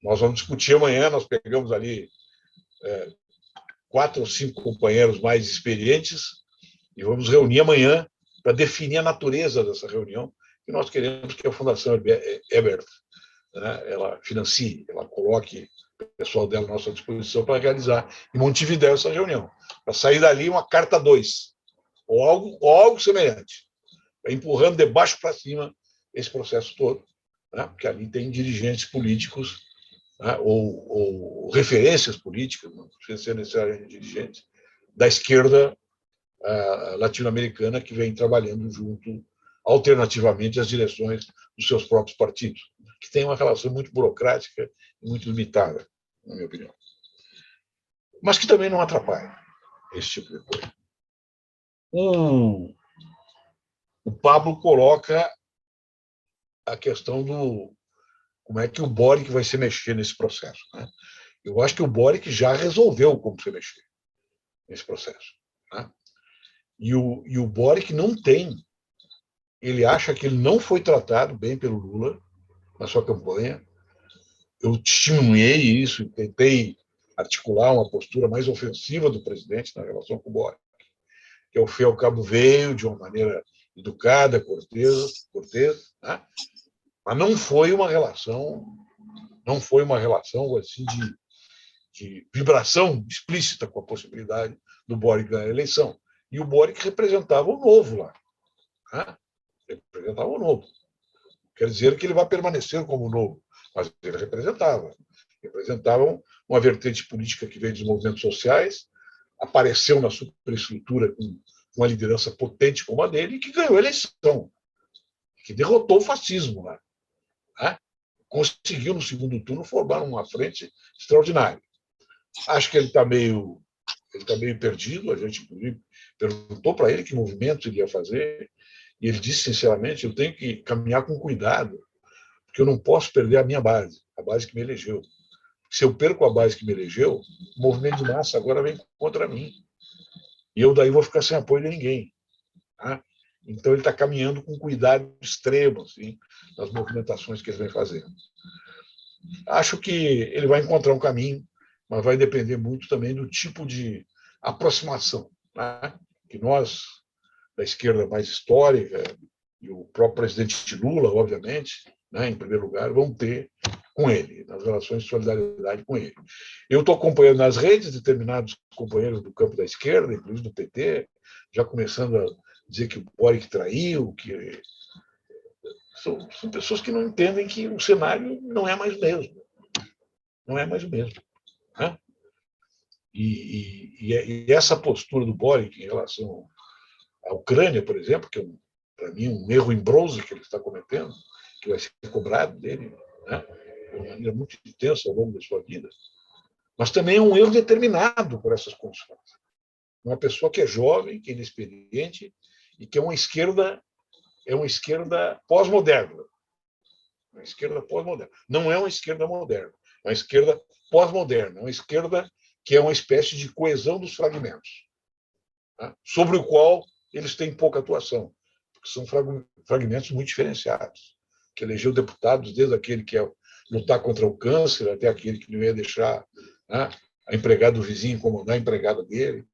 Nós vamos discutir amanhã, nós pegamos ali 4 ou 5 companheiros mais experientes e vamos reunir amanhã para definir a natureza dessa reunião, que nós queremos que a Fundação Ebert, né, ela financie, ela coloque o pessoal dela à nossa disposição para realizar em Montevidéu essa reunião, para sair dali uma carta 2, ou algo semelhante, empurrando de baixo para cima esse processo todo, né, porque ali tem dirigentes políticos, né, ou referências políticas, não precisa ser necessariamente dirigentes, da esquerda latino-americana que vem trabalhando junto, alternativamente, às direções dos seus próprios partidos, que tem uma relação muito burocrática e muito limitada, na minha opinião. Mas que também não atrapalha esse tipo de coisa. O Pablo coloca a questão do como é que o Boric vai se mexer nesse processo, né? Eu acho que o Boric já resolveu como se mexer nesse processo, né? E o Boric não tem, ele acha que ele não foi tratado bem pelo Lula na sua campanha. Eu testemunhei isso, tentei articular uma postura mais ofensiva do presidente na relação com o Boric, que ao fim e ao cabo veio de uma maneira educada, cortês, né? Mas não foi uma relação assim de vibração explícita com a possibilidade do Boric ganhar a eleição. E o Boric representava o novo lá, né? Representava o novo. Quer dizer que ele vai permanecer como novo, mas ele representava uma vertente política que veio dos movimentos sociais, apareceu na superestrutura com uma liderança potente como a dele e que ganhou a eleição, que derrotou o fascismo lá, né? Conseguiu, no segundo turno, formar uma frente extraordinária. Acho que ele está meio perdido. A gente perguntou para ele que movimentos ele ia fazer, e ele disse, sinceramente, eu tenho que caminhar com cuidado, porque eu não posso perder a minha base, a base que me elegeu. Se eu perco a base que me elegeu, o movimento de massa agora vem contra mim. E eu daí vou ficar sem apoio de ninguém. Tá? Então, ele está caminhando com cuidado extremo assim, nas movimentações que ele vem fazendo. Acho que ele vai encontrar um caminho, mas vai depender muito também do tipo de aproximação, né? Que nós, da esquerda mais histórica, e o próprio presidente Lula, obviamente, né, em primeiro lugar, vão ter com ele, nas relações de solidariedade com ele. Eu estou acompanhando nas redes determinados companheiros do campo da esquerda, inclusive do PT, já começando a dizer que o Boric traiu, que são pessoas que não entendem que o cenário não é mais o mesmo. Não é mais o mesmo. Né? E essa postura do Boric em relação à Ucrânia, por exemplo, que é, para mim, um erro em bronze que ele está cometendo, que vai ser cobrado dele, né? De uma maneira muito intensa ao longo da sua vida, mas também é um erro determinado por essas condições. Uma pessoa que é jovem, que é inexperiente e que é uma esquerda pós-moderna. Uma esquerda pós-moderna. Não é uma esquerda moderna, é uma esquerda pós-moderna, é uma esquerda que é uma espécie de coesão dos fragmentos, né? Sobre o qual eles têm pouca atuação, porque são fragmentos muito diferenciados, que elegeu deputados desde aquele que é lutar contra o câncer até aquele que não ia deixar, né, a empregada do vizinho incomodar a empregada dele,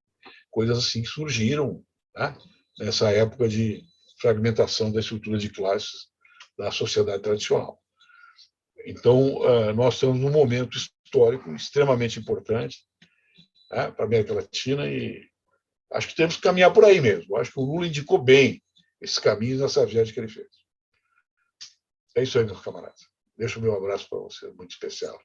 coisas assim que surgiram, né, nessa época de fragmentação da estrutura de classes da sociedade tradicional. Então, nós estamos num momento histórico extremamente importante, né, para a América Latina e acho que temos que caminhar por aí mesmo. Acho que o Lula indicou bem esse caminho nessa viagem que ele fez. É isso aí, meus camaradas. Deixo o meu abraço para você, muito especial.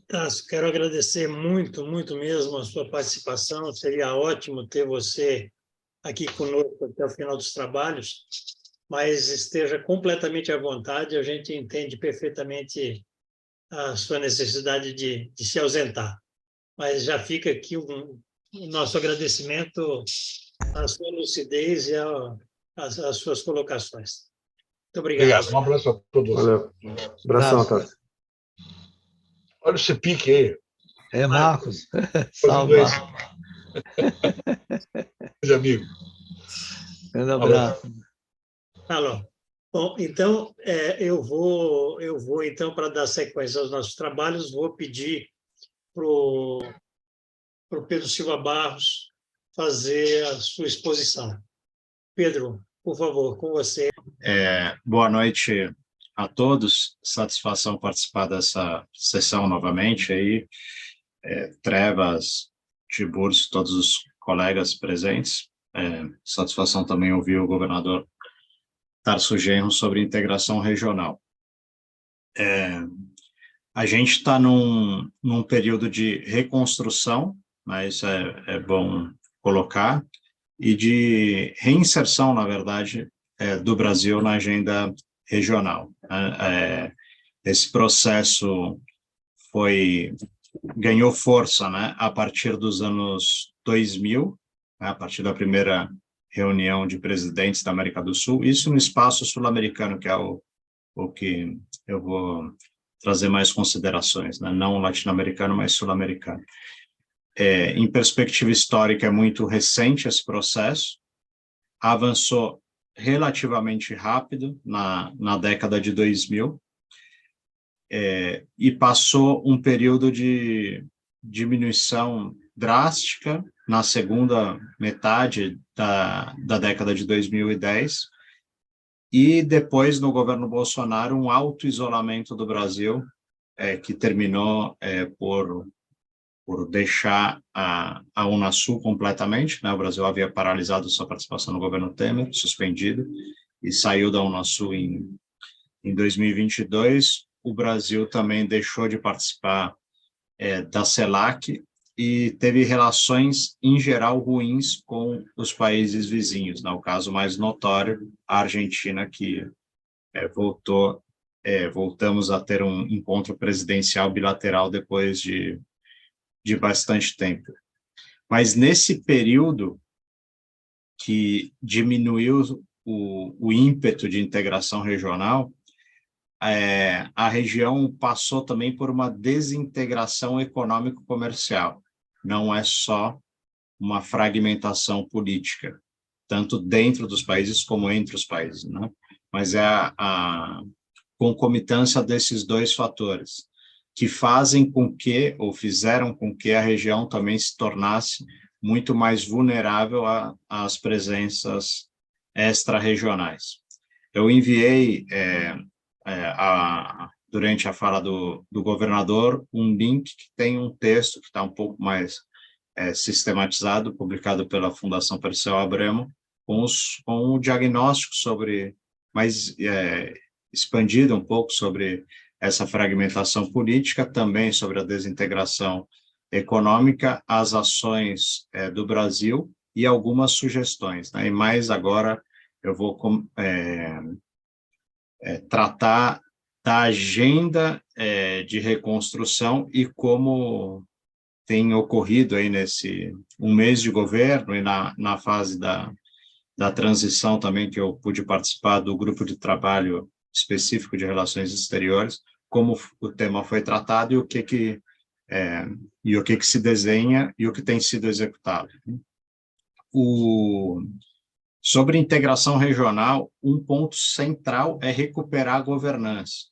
Tasso, quero agradecer muito, muito mesmo a sua participação. Seria ótimo ter você aqui conosco até o final dos trabalhos, mas esteja completamente à vontade, a gente entende perfeitamente a sua necessidade de se ausentar. Mas já fica aqui o nosso agradecimento à sua lucidez e às suas colocações. Muito obrigado. Obrigado. Um abraço a todos. Valeu. Abração, Tasso. Olha esse pique aí. É, Marcos. Salve, Marcos. Grande amigo. Grande abraço. Alô. Bom, então, eu vou então, para dar sequência aos nossos trabalhos, vou pedir para o Pedro Silva Barros fazer a sua exposição. Pedro, por favor, com você. Boa noite a todos. Satisfação participar dessa sessão novamente aí. Trevas, Tiburcio, todos os colegas presentes. Satisfação também ouvir o governador Tarso Genro sobre integração regional. A gente está num período de reconstrução, mas é bom colocar, e de reinserção, na verdade, do Brasil na agenda regional. Esse processo ganhou força, né, a partir dos anos 2000, né, a partir da primeira reunião de presidentes da América do Sul, isso no espaço sul-americano, que é o que eu vou trazer mais considerações, né, não latino-americano, mas sul-americano. Em perspectiva histórica, é muito recente esse processo, avançou relativamente rápido na década de 2000, e passou um período de diminuição drástica na segunda metade da década de 2010, e depois, no governo Bolsonaro, um auto-isolamento do Brasil, que terminou por deixar a Unasul completamente, né? O Brasil havia paralisado sua participação no governo Temer, suspendido, e saiu da Unasul em 2022. O Brasil também deixou de participar da CELAC e teve relações, em geral, ruins com os países vizinhos, né? O caso mais notório, a Argentina, que voltamos a ter um encontro presidencial bilateral depois de bastante tempo. Mas nesse período que diminuiu o ímpeto de integração regional, a região passou também por uma desintegração econômico-comercial. Não é só uma fragmentação política, tanto dentro dos países como entre os países, né? Mas é a concomitância desses dois fatores que fazem com que, ou fizeram com que a região também se tornasse muito mais vulnerável às presenças extra-regionais. Eu enviei, durante a fala do governador, um link que tem um texto que está um pouco mais sistematizado, publicado pela Fundação Perseu Abramo, com um diagnóstico sobre, mais expandido um pouco sobre essa fragmentação política, também sobre a desintegração econômica, as ações do Brasil e algumas sugestões, né? E mais agora eu vou tratar da agenda de reconstrução e como tem ocorrido aí nesse um mês de governo e na fase da transição também, que eu pude participar do grupo de trabalho específico de relações exteriores, como o tema foi tratado e o que se desenha e o que tem sido executado. Sobre integração regional, um ponto central é recuperar a governança,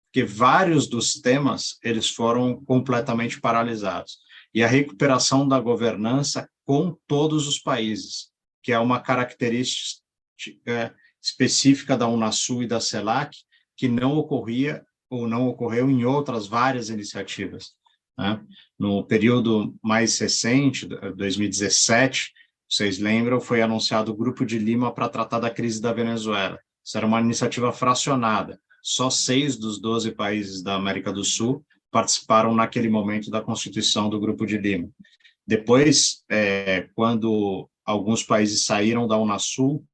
porque vários dos temas eles foram completamente paralisados. E a recuperação da governança com todos os países, que é uma característica específica da Unasul e da CELAC, que não ocorria ou não ocorreu em outras várias iniciativas, né? No período mais recente, 2017, vocês lembram, foi anunciado o Grupo de Lima para tratar da crise da Venezuela. Isso era uma iniciativa fracionada. Só 6 dos 12 países da América do Sul participaram naquele momento da constituição do Grupo de Lima. Depois, quando alguns países saíram da Unasul,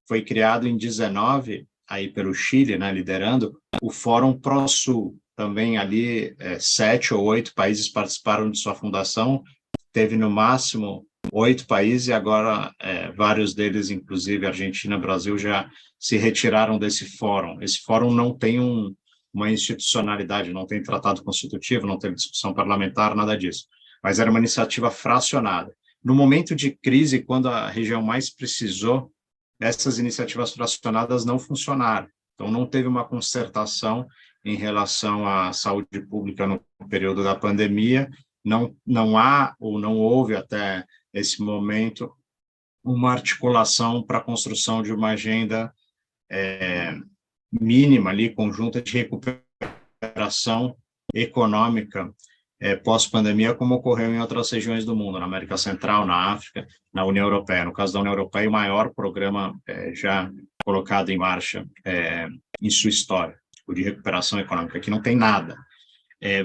foi criado em 19, aí pelo Chile, né, liderando, o Fórum Pro-Sul. Também ali 7 ou 8 países participaram de sua fundação, teve no máximo 8 países, e agora vários deles, inclusive Argentina, Brasil, já se retiraram desse fórum. Esse fórum não tem uma institucionalidade, não tem tratado constitutivo, não tem discussão parlamentar, nada disso. Mas era uma iniciativa fracionada. No momento de crise, quando a região mais precisou, essas iniciativas fracionadas não funcionaram. Então, não teve uma concertação em relação à saúde pública no período da pandemia, não há ou não houve até esse momento uma articulação para a construção de uma agenda mínima ali, conjunta de recuperação econômica pós-pandemia, como ocorreu em outras regiões do mundo, na América Central, na África, na União Europeia. No caso da União Europeia, o maior programa já colocado em marcha em sua história, o de recuperação econômica, que não tem nada.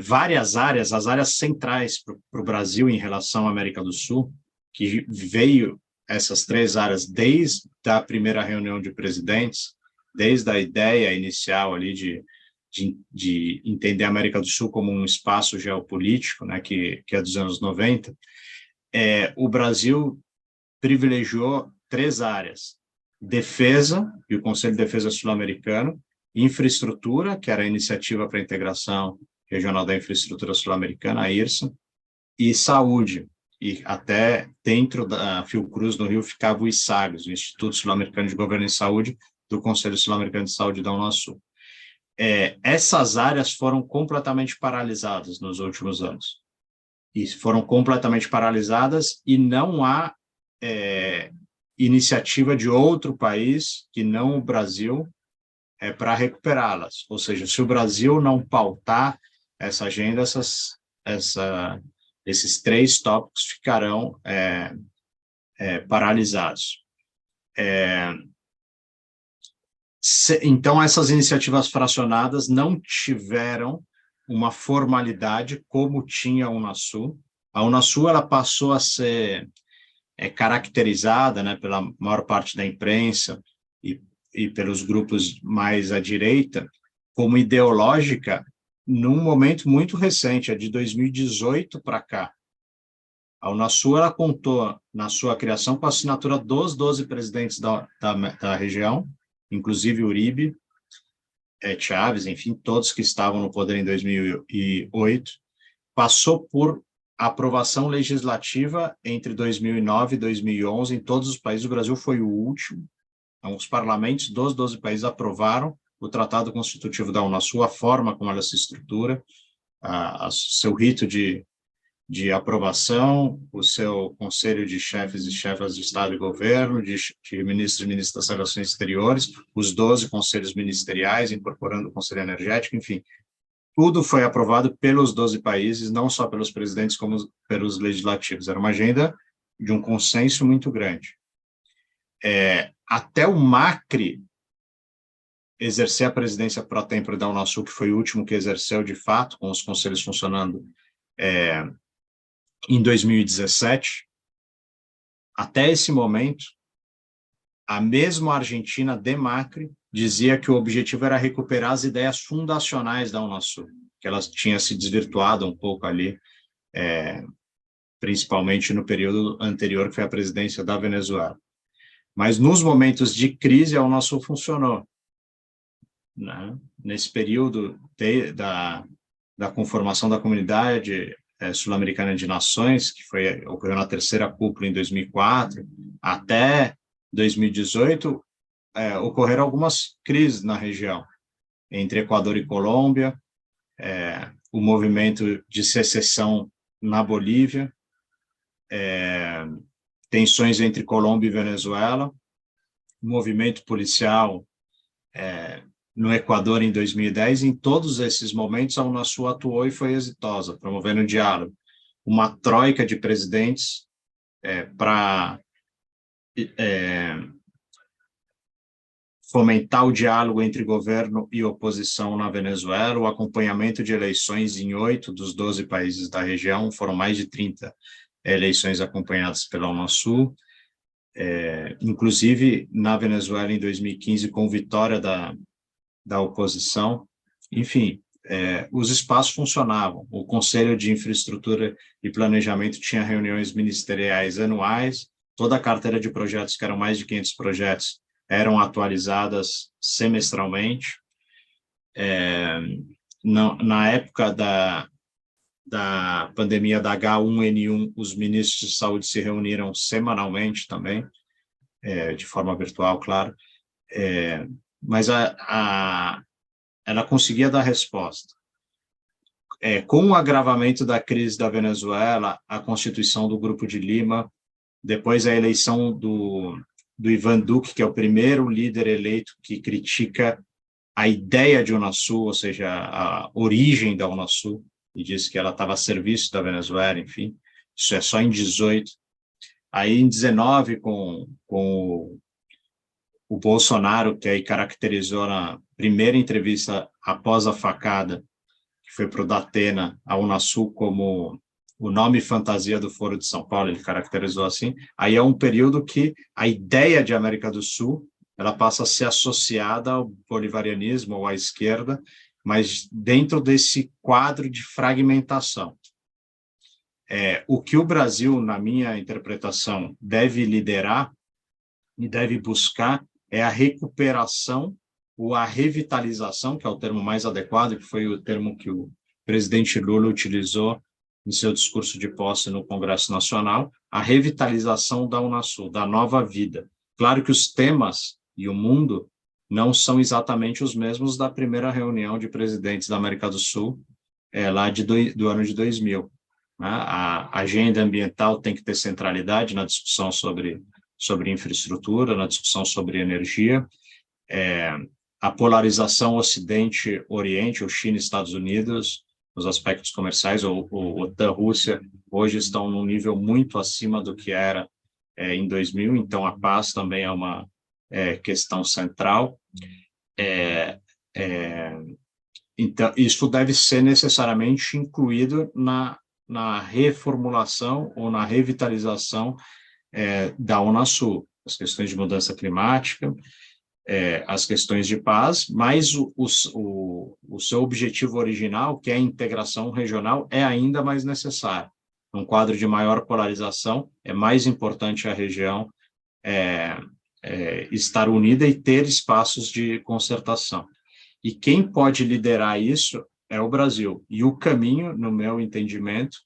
Várias áreas, as áreas centrais para o Brasil em relação à América do Sul, que veio essas 3 áreas desde a primeira reunião de presidentes, desde a ideia inicial ali de entender a América do Sul como um espaço geopolítico, né, que é dos anos 90, o Brasil privilegiou 3 áreas: defesa, e o Conselho de Defesa Sul-Americano; infraestrutura, que era a Iniciativa para a Integração Regional da Infraestrutura Sul-Americana, a IRSA, e saúde. E até dentro da Fiocruz, no Rio, ficava o ISAGS, o Instituto Sul-Americano de Governo em Saúde, do Conselho Sul-Americano de Saúde da Unasul. Essas áreas foram completamente paralisadas nos últimos anos. E foram completamente paralisadas e não há iniciativa de outro país, que não o Brasil, para recuperá-las. Ou seja, se o Brasil não pautar essa agenda, esses 3 tópicos ficarão paralisados. Então, essas iniciativas fracionadas não tiveram uma formalidade como tinha a Unasul. A Unasul ela passou a ser caracterizada, né, pela maior parte da imprensa e pelos grupos mais à direita como ideológica num momento muito recente, de 2018 para cá. A Unasul ela contou, na sua criação, com a assinatura dos 12 presidentes da região, inclusive Uribe, Chávez, enfim, todos que estavam no poder em 2008, passou por aprovação legislativa entre 2009 e 2011 em todos os países. O Brasil foi o último. Então, os parlamentos dos 12 países aprovaram o Tratado Constitutivo da Unasul, a forma como ela se estrutura, seu rito de aprovação, o seu conselho de chefes e chefas de Estado e Governo, de ministros e ministras das Relações Exteriores, os 12 conselhos ministeriais, incorporando o Conselho Energético, enfim. Tudo foi aprovado pelos 12 países, não só pelos presidentes, como pelos legislativos. Era uma agenda de um consenso muito grande. Até o Macri exercer a presidência pro tempore da Unasul, que foi o último que exerceu de fato, com os conselhos funcionando em 2017, até esse momento, a mesma Argentina de Macri dizia que o objetivo era recuperar as ideias fundacionais da Unasul, que elas tinham se desvirtuado um pouco ali, principalmente no período anterior, que foi a presidência da Venezuela. Mas nos momentos de crise, a Unasul funcionou. Né? Nesse período da conformação da Comunidade Sul-Americana de Nações, que ocorreu na terceira cúpula em 2004, até 2018, ocorreram algumas crises na região, entre Equador e Colômbia, o movimento de secessão na Bolívia, tensões entre Colômbia e Venezuela, movimento policial no Equador em 2010. Em todos esses momentos, a Unasul atuou e foi exitosa, promovendo o diálogo. Uma troika de presidentes para fomentar o diálogo entre governo e oposição na Venezuela, o acompanhamento de eleições em 8 dos 12 países da região, foram mais de 30 eleições acompanhadas pela Unasul, inclusive na Venezuela em 2015, com vitória da oposição. Enfim, os espaços funcionavam. O Conselho de Infraestrutura e Planejamento tinha reuniões ministeriais anuais, toda a carteira de projetos, que eram mais de 500 projetos, eram atualizadas semestralmente. Na época da pandemia da H1N1, os ministros de saúde se reuniram semanalmente também, de forma virtual, claro, mas ela conseguia dar resposta. Com o agravamento da crise da Venezuela, a constituição do Grupo de Lima, depois a eleição do Ivan Duque, que é o primeiro líder eleito que critica a ideia de Unasul, ou seja, a origem da Unasul, e disse que ela estava a serviço da Venezuela, enfim. Isso é só em 18. Aí, em 19, com o Bolsonaro, que aí caracterizou na primeira entrevista após a facada, que foi para o Datena, a Unasul como o nome fantasia do Foro de São Paulo, ele caracterizou assim. Aí é um período que a ideia de América do Sul, ela passa a ser associada ao bolivarianismo, ou à esquerda, mas dentro desse quadro de fragmentação. O que o Brasil, na minha interpretação, deve liderar e deve buscar é a recuperação ou a revitalização, que é o termo mais adequado, que foi o termo que o presidente Lula utilizou em seu discurso de posse no Congresso Nacional, a revitalização da Unasul, da nova vida. Claro que os temas e o mundo não são exatamente os mesmos da primeira reunião de presidentes da América do Sul, lá do ano de 2000. Né? A agenda ambiental tem que ter centralidade na discussão sobre infraestrutura, na discussão sobre energia. A polarização Ocidente-Oriente, ou China e Estados Unidos, os aspectos comerciais, ou OTAN-Rússia, hoje estão num nível muito acima do que era em 2000, então a paz também é uma questão central. Então, isso deve ser necessariamente incluído na reformulação ou na revitalização da Unasul, as questões de mudança climática, as questões de paz, mas o seu objetivo original, que é a integração regional, é ainda mais necessário. Num quadro de maior polarização, é mais importante a região estar unida e ter espaços de concertação. E quem pode liderar isso é o Brasil. E o caminho, no meu entendimento,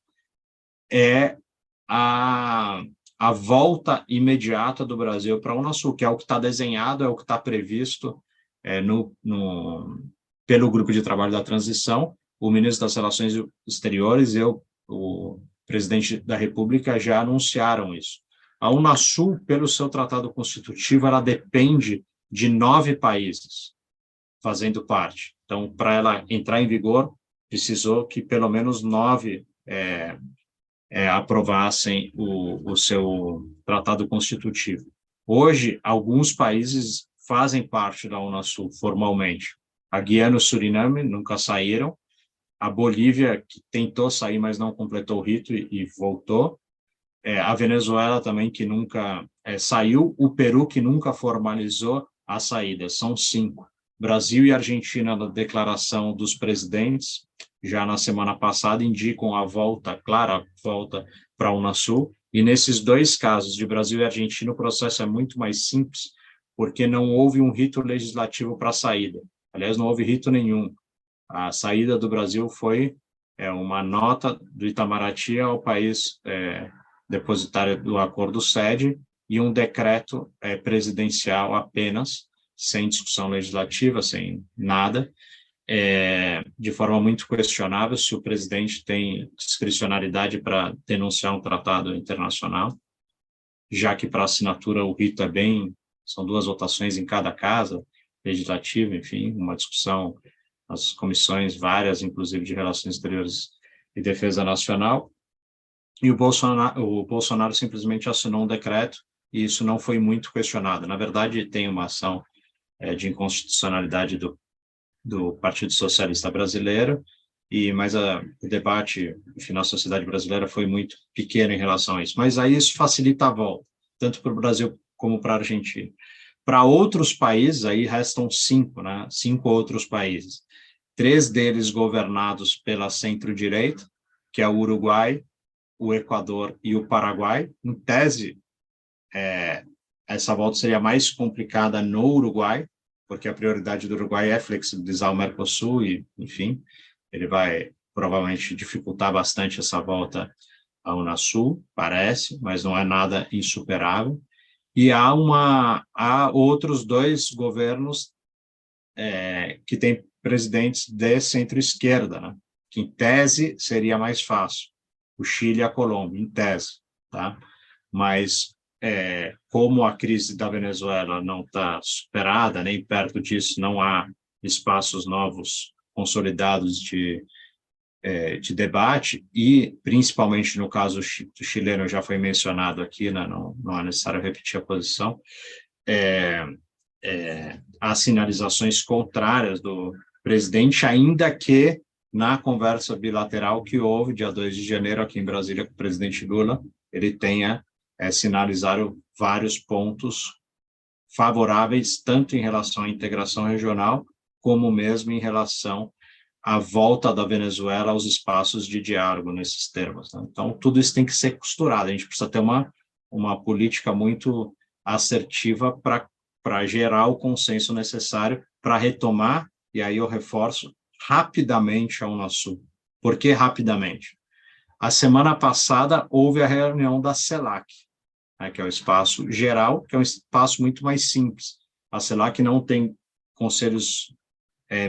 é a volta imediata do Brasil para a Unasul, que é o que está desenhado, é o que está previsto pelo grupo de trabalho da transição. O ministro das Relações Exteriores e o presidente da República já anunciaram isso. A Unasul, pelo seu tratado constitutivo, ela depende de 9 países fazendo parte. Então, para ela entrar em vigor, precisou que pelo menos 9 aprovassem o seu tratado constitutivo. Hoje, alguns países fazem parte da Unasul formalmente. A Guiana e o Suriname nunca saíram. A Bolívia, que tentou sair, mas não completou o rito e voltou. A Venezuela também, que nunca saiu. O Peru, que nunca formalizou a saída. São 5. Brasil e Argentina, na declaração dos presidentes, já na semana passada, indicam a volta, clara volta para a Unasul. E nesses 2 casos, de Brasil e Argentina, o processo é muito mais simples, porque não houve um rito legislativo para a saída. Aliás, não houve rito nenhum. A saída do Brasil foi uma nota do Itamaraty ao país depositário do acordo sede e um decreto presidencial apenas, sem discussão legislativa, sem nada, de forma muito questionável se o presidente tem discricionariedade para denunciar um tratado internacional, já que para assinatura o rito são 2 votações em cada casa, legislativa, enfim, uma discussão nas comissões várias, inclusive de Relações Exteriores e Defesa Nacional, e o Bolsonaro simplesmente assinou um decreto, e isso não foi muito questionado. Na verdade, tem uma ação de inconstitucionalidade do Partido Socialista Brasileiro, mas o debate, enfim, na sociedade brasileira foi muito pequeno em relação a isso. Mas aí isso facilita a volta, tanto para o Brasil como para a Argentina. Para outros países, aí restam 5, né? 5 outros países. 3 deles governados pela centro-direita, que é o Uruguai, o Equador e o Paraguai. Em tese, essa volta seria mais complicada no Uruguai, porque a prioridade do Uruguai é flexibilizar o Mercosul e, enfim, ele vai provavelmente dificultar bastante essa volta à Unasul, parece, mas não é nada insuperável. E há outros 2 governos que têm presidentes de centro-esquerda, né? Que em tese seria mais fácil, o Chile e a Colômbia, em tese, tá? Mas como a crise da Venezuela não está superada, nem perto disso, não há espaços novos consolidados de debate, e principalmente no caso do chileno, já foi mencionado aqui, né, não é necessário repetir a posição, há sinalizações contrárias do presidente, ainda que na conversa bilateral que houve, dia 2 de janeiro, aqui em Brasília, com o presidente Lula, ele tenha sinalizado vários pontos favoráveis, tanto em relação à integração regional, como mesmo em relação à volta da Venezuela aos espaços de diálogo nesses termos, né? Então, tudo isso tem que ser costurado, a gente precisa ter uma política muito assertiva para gerar o consenso necessário para retomar, e aí eu reforço, rapidamente a Unasul. Por que rapidamente? A semana passada houve a reunião da CELAC, né, que é o espaço geral, que é um espaço muito mais simples. A CELAC não tem conselhos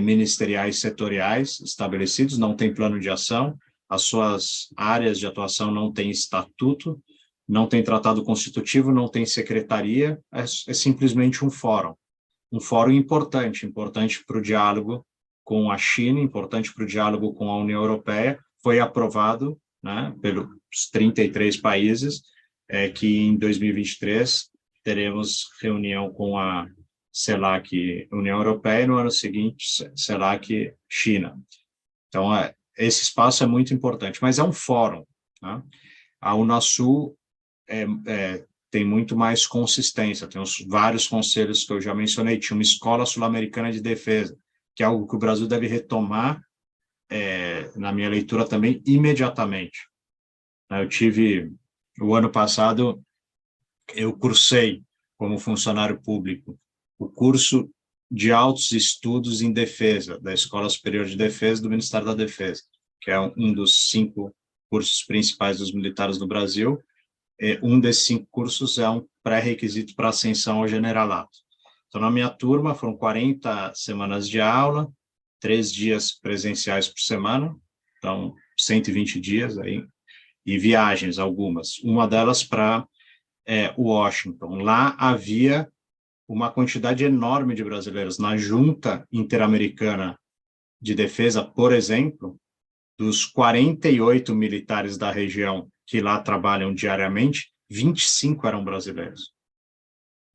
ministeriais setoriais estabelecidos, não tem plano de ação, as suas áreas de atuação não têm estatuto, não tem tratado constitutivo, não tem secretaria, é simplesmente um fórum importante para o diálogo com a China, importante para o diálogo com a União Europeia, foi aprovado, né, pelos 33 países, que em 2023 teremos reunião com a CELAC União Europeia e no ano seguinte CELAC China. Então, esse espaço é muito importante, mas é um fórum, né? A Unasul tem muito mais consistência, tem vários conselhos que eu já mencionei, tinha uma escola sul-americana de defesa, que é algo que o Brasil deve retomar, na minha leitura também, imediatamente. O ano passado, eu cursei como funcionário público o curso de Altos Estudos em Defesa, da Escola Superior de Defesa do Ministério da Defesa, que é um dos 5 cursos principais dos militares no Brasil. Um desses 5 cursos é um pré-requisito para ascensão ao generalato. Então, na minha turma, foram 40 semanas de aula, 3 dias presenciais por semana, então 120 dias aí, e viagens algumas. Uma delas para Washington. Lá havia uma quantidade enorme de brasileiros. Na Junta Interamericana de Defesa, por exemplo, dos 48 militares da região que lá trabalham diariamente, 25 eram brasileiros.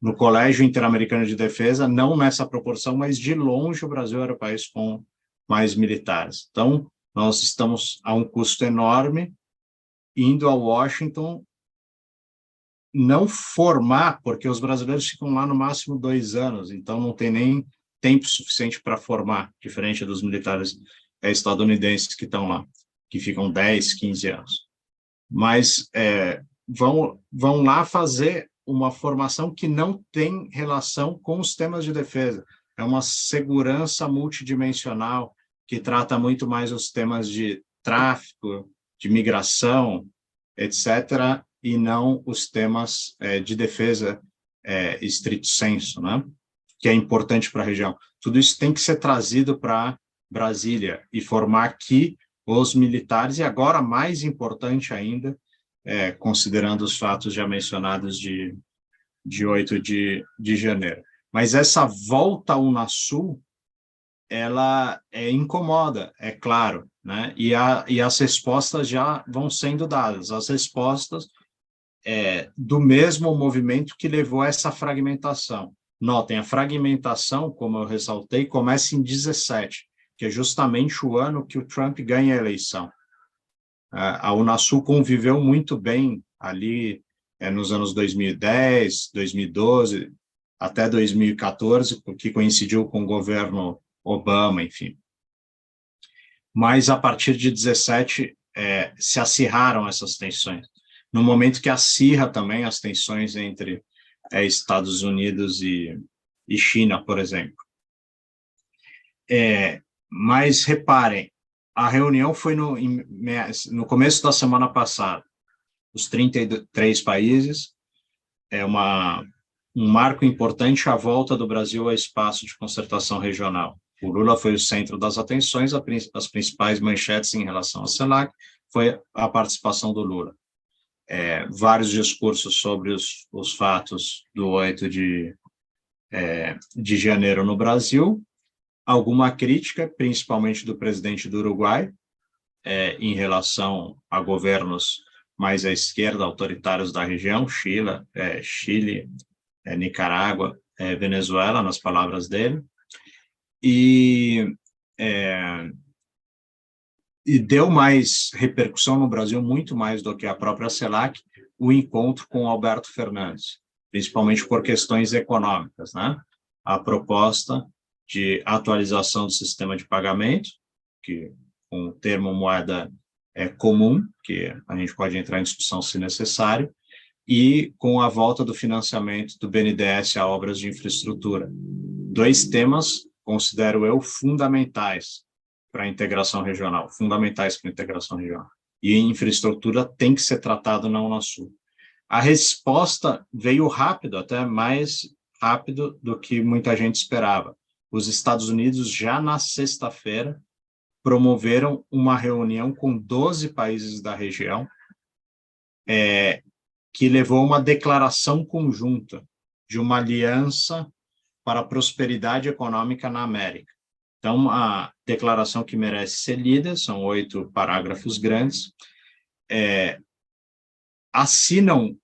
No Colégio Interamericano de Defesa, não nessa proporção, mas de longe o Brasil era o país com mais militares. Então, nós estamos a um custo enorme, indo a Washington, não formar, porque os brasileiros ficam lá no máximo 2 anos, então não tem nem tempo suficiente para formar, diferente dos militares estadunidenses que estão lá, que ficam 10, 15 anos. Mas vão lá fazer uma formação que não tem relação com os temas de defesa. É uma segurança multidimensional que trata muito mais os temas de tráfico, de migração, etc., e não os temas de defesa estrito sensu, né? Que é importante para a região. Tudo isso tem que ser trazido para Brasília e formar aqui os militares, e agora, mais importante ainda, considerando os fatos já mencionados de 8 de janeiro. Mas essa volta ao Unasul, ela incomoda, é claro, né? E as respostas já vão sendo dadas, as respostas do mesmo movimento que levou a essa fragmentação. Notem, a fragmentação, como eu ressaltei, começa em 17, que é justamente o ano que o Trump ganha a eleição. A Unasul conviveu muito bem ali nos anos 2010, 2012, até 2014, que coincidiu com o governo Obama, enfim. Mas, a partir de 17, se acirraram essas tensões. No momento que acirra também as tensões entre Estados Unidos e China, por exemplo. Mas, reparem, a reunião foi no começo da semana passada. Os 33 países, um marco importante a volta do Brasil ao espaço de concertação regional. O Lula foi o centro das atenções, as principais manchetes em relação à CELAC foi a participação do Lula. Vários discursos sobre os fatos do 8 de janeiro no Brasil, alguma crítica, principalmente do presidente do Uruguai, em relação a governos mais à esquerda, autoritários da região, Chile, Nicarágua, Venezuela, nas palavras dele, e deu mais repercussão no Brasil, muito mais do que a própria CELAC, o encontro com Alberto Fernandes, principalmente por questões econômicas, né? A proposta de atualização do sistema de pagamento, que com o termo moeda comum, que a gente pode entrar em discussão se necessário, e com a volta do financiamento do BNDES a obras de infraestrutura. 2 temas, considero eu, fundamentais para a integração regional, E infraestrutura tem que ser tratado na Unasul. A resposta veio rápido, até mais rápido do que muita gente esperava. Os Estados Unidos, já na sexta-feira, promoveram uma reunião com 12 países da região, que levou a uma declaração conjunta de uma aliança para a prosperidade econômica na América. Então, uma declaração que merece ser lida, são 8 parágrafos grandes, assinam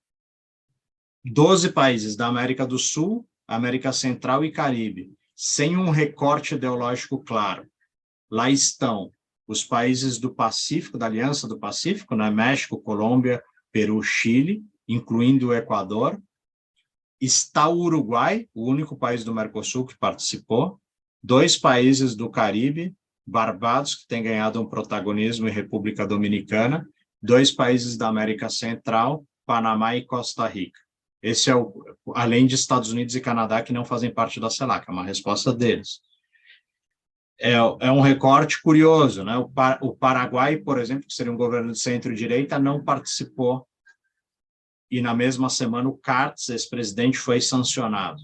12 países da América do Sul, América Central e Caribe, sem um recorte ideológico claro. Lá estão os países do Pacífico, da Aliança do Pacífico, né? México, Colômbia, Peru, Chile, incluindo o Equador. Está o Uruguai, o único país do Mercosul que participou. 2 países do Caribe, Barbados, que tem ganhado um protagonismo, e República Dominicana. 2 países da América Central, Panamá e Costa Rica. Esse é além de Estados Unidos e Canadá, que não fazem parte da CELAC, é uma resposta deles. É um recorte curioso, né? O Paraguai, por exemplo, que seria um governo de centro-direita, não participou, e na mesma semana o Cartes, ex-presidente, foi sancionado.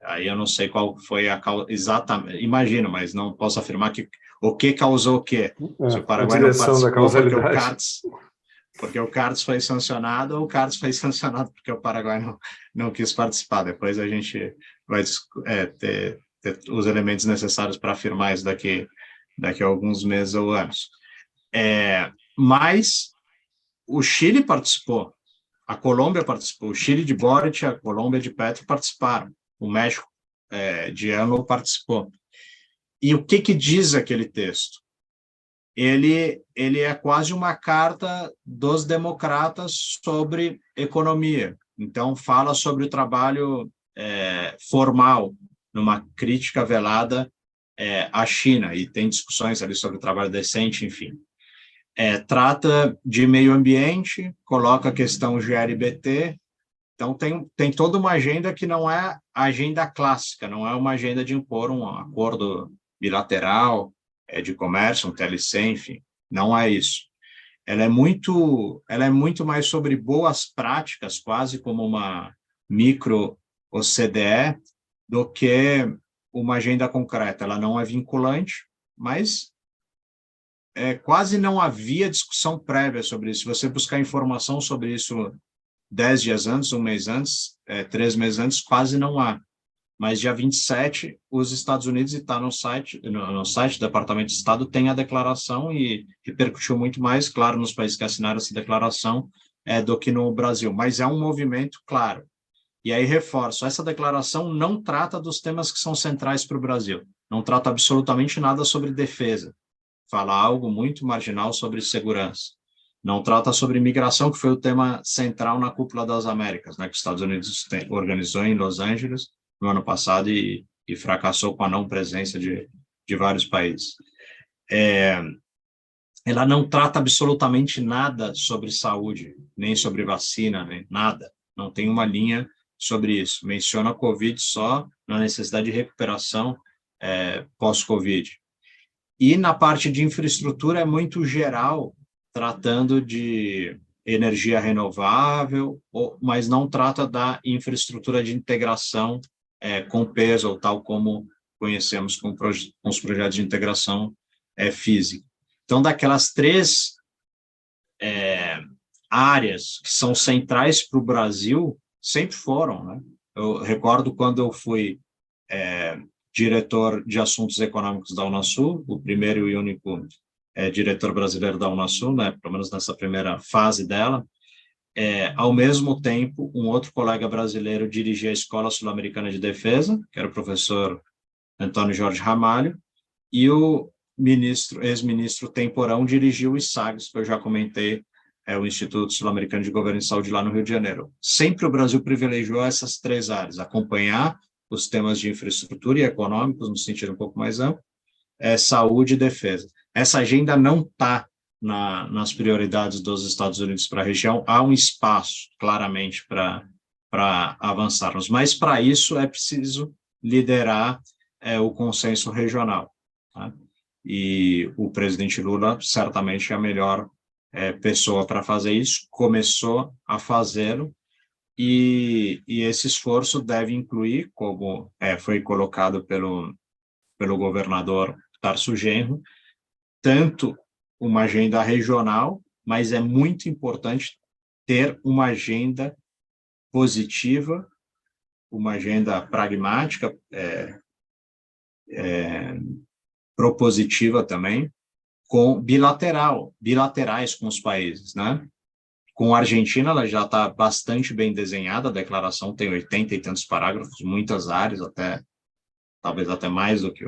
Aí eu não sei qual foi a causa exatamente, imagino, mas não posso afirmar o que causou o quê. Se o Paraguai não participou porque o Cartes foi sancionado, ou o Cartes foi sancionado porque o Paraguai não quis participar. Depois a gente vai ter os elementos necessários para afirmar isso daqui a alguns meses ou anos. Mas o Chile participou, a Colômbia participou, o Chile de Boric, a Colômbia de Petro participaram, o México de AMLO participou. E o que diz aquele texto? Ele é quase uma carta dos democratas sobre economia. Então, fala sobre o trabalho formal, numa crítica velada à China, e tem discussões ali sobre o trabalho decente, enfim. Trata de meio ambiente, coloca a questão GLBT, então tem toda uma agenda que não é a agenda clássica, não é uma agenda de impor um acordo bilateral, de comércio, um TLC, enfim, não é isso. Ela é muito mais sobre boas práticas, quase como uma micro OCDE, do que uma agenda concreta. Ela não é vinculante, mas quase não havia discussão prévia sobre isso. Se você buscar informação sobre isso 10 dias antes, um mês antes, 3 meses antes, quase não há. Mas dia 27, os Estados Unidos, e está no site do Departamento de Estado, tem a declaração e repercutiu muito mais, claro, nos países que assinaram essa declaração do que no Brasil. Mas é um movimento claro. E aí reforço, essa declaração não trata dos temas que são centrais para o Brasil. Não trata absolutamente nada sobre defesa. Fala algo muito marginal sobre segurança. Não trata sobre migração, que foi o tema central na Cúpula das Américas, né, que os Estados Unidos organizou em Los Angeles no ano passado e fracassou com a não presença de vários países. Ela não trata absolutamente nada sobre saúde, nem sobre vacina, nem nada. Não tem uma linha sobre isso. Menciona a Covid só na necessidade de recuperação pós-Covid. E na parte de infraestrutura é muito geral, tratando de energia renovável, mas não trata da infraestrutura de integração com peso, ou tal como conhecemos com os projetos de integração física. Então, daquelas 3 áreas que são centrais para o Brasil, sempre foram, né? Eu recordo quando eu fui diretor de assuntos econômicos da Unasul, o primeiro e único diretor brasileiro da Unasul, né? Pelo menos nessa primeira fase dela. Ao mesmo tempo, um outro colega brasileiro dirigia a Escola Sul-Americana de Defesa, que era o professor Antônio Jorge Ramalho, e o ex-ministro Temporão dirigiu o ISAGS, que eu já comentei, o Instituto Sul-Americano de Governo e Saúde lá no Rio de Janeiro. Sempre o Brasil privilegiou essas 3 áreas, acompanhar os temas de infraestrutura e econômicos, no sentido um pouco mais amplo, saúde e defesa. Essa agenda não está nas prioridades dos Estados Unidos para a região. Há um espaço, claramente, para avançarmos, mas para isso é preciso liderar o consenso regional. Tá? E o presidente Lula certamente é a melhor pessoa para fazer isso, começou a fazê-lo, e esse esforço deve incluir, como foi colocado pelo governador Tarso Genro, tanto uma agenda regional, mas é muito importante ter uma agenda positiva, uma agenda pragmática, propositiva também, bilaterais com os países, né? Com a Argentina, ela já está bastante bem desenhada, a declaração tem 80 e tantos parágrafos, muitas áreas, talvez até mais do que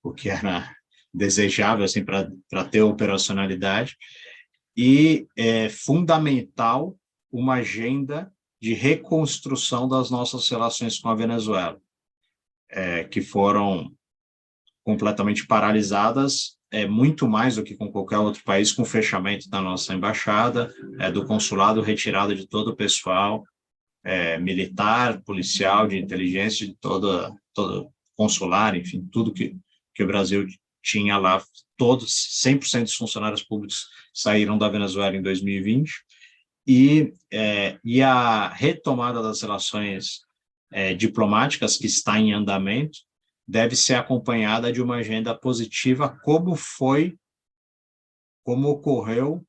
o que era desejável assim, para ter operacionalidade, e é fundamental uma agenda de reconstrução das nossas relações com a Venezuela, que foram completamente paralisadas, muito mais do que com qualquer outro país, com o fechamento da nossa embaixada, do consulado, retirada de todo o pessoal, militar, policial, de inteligência, de todo consular, enfim, tudo que o Brasil tinha lá. Todos, 100% dos funcionários públicos saíram da Venezuela em 2020, e a retomada das relações diplomáticas, que está em andamento, deve ser acompanhada de uma agenda positiva, como ocorreu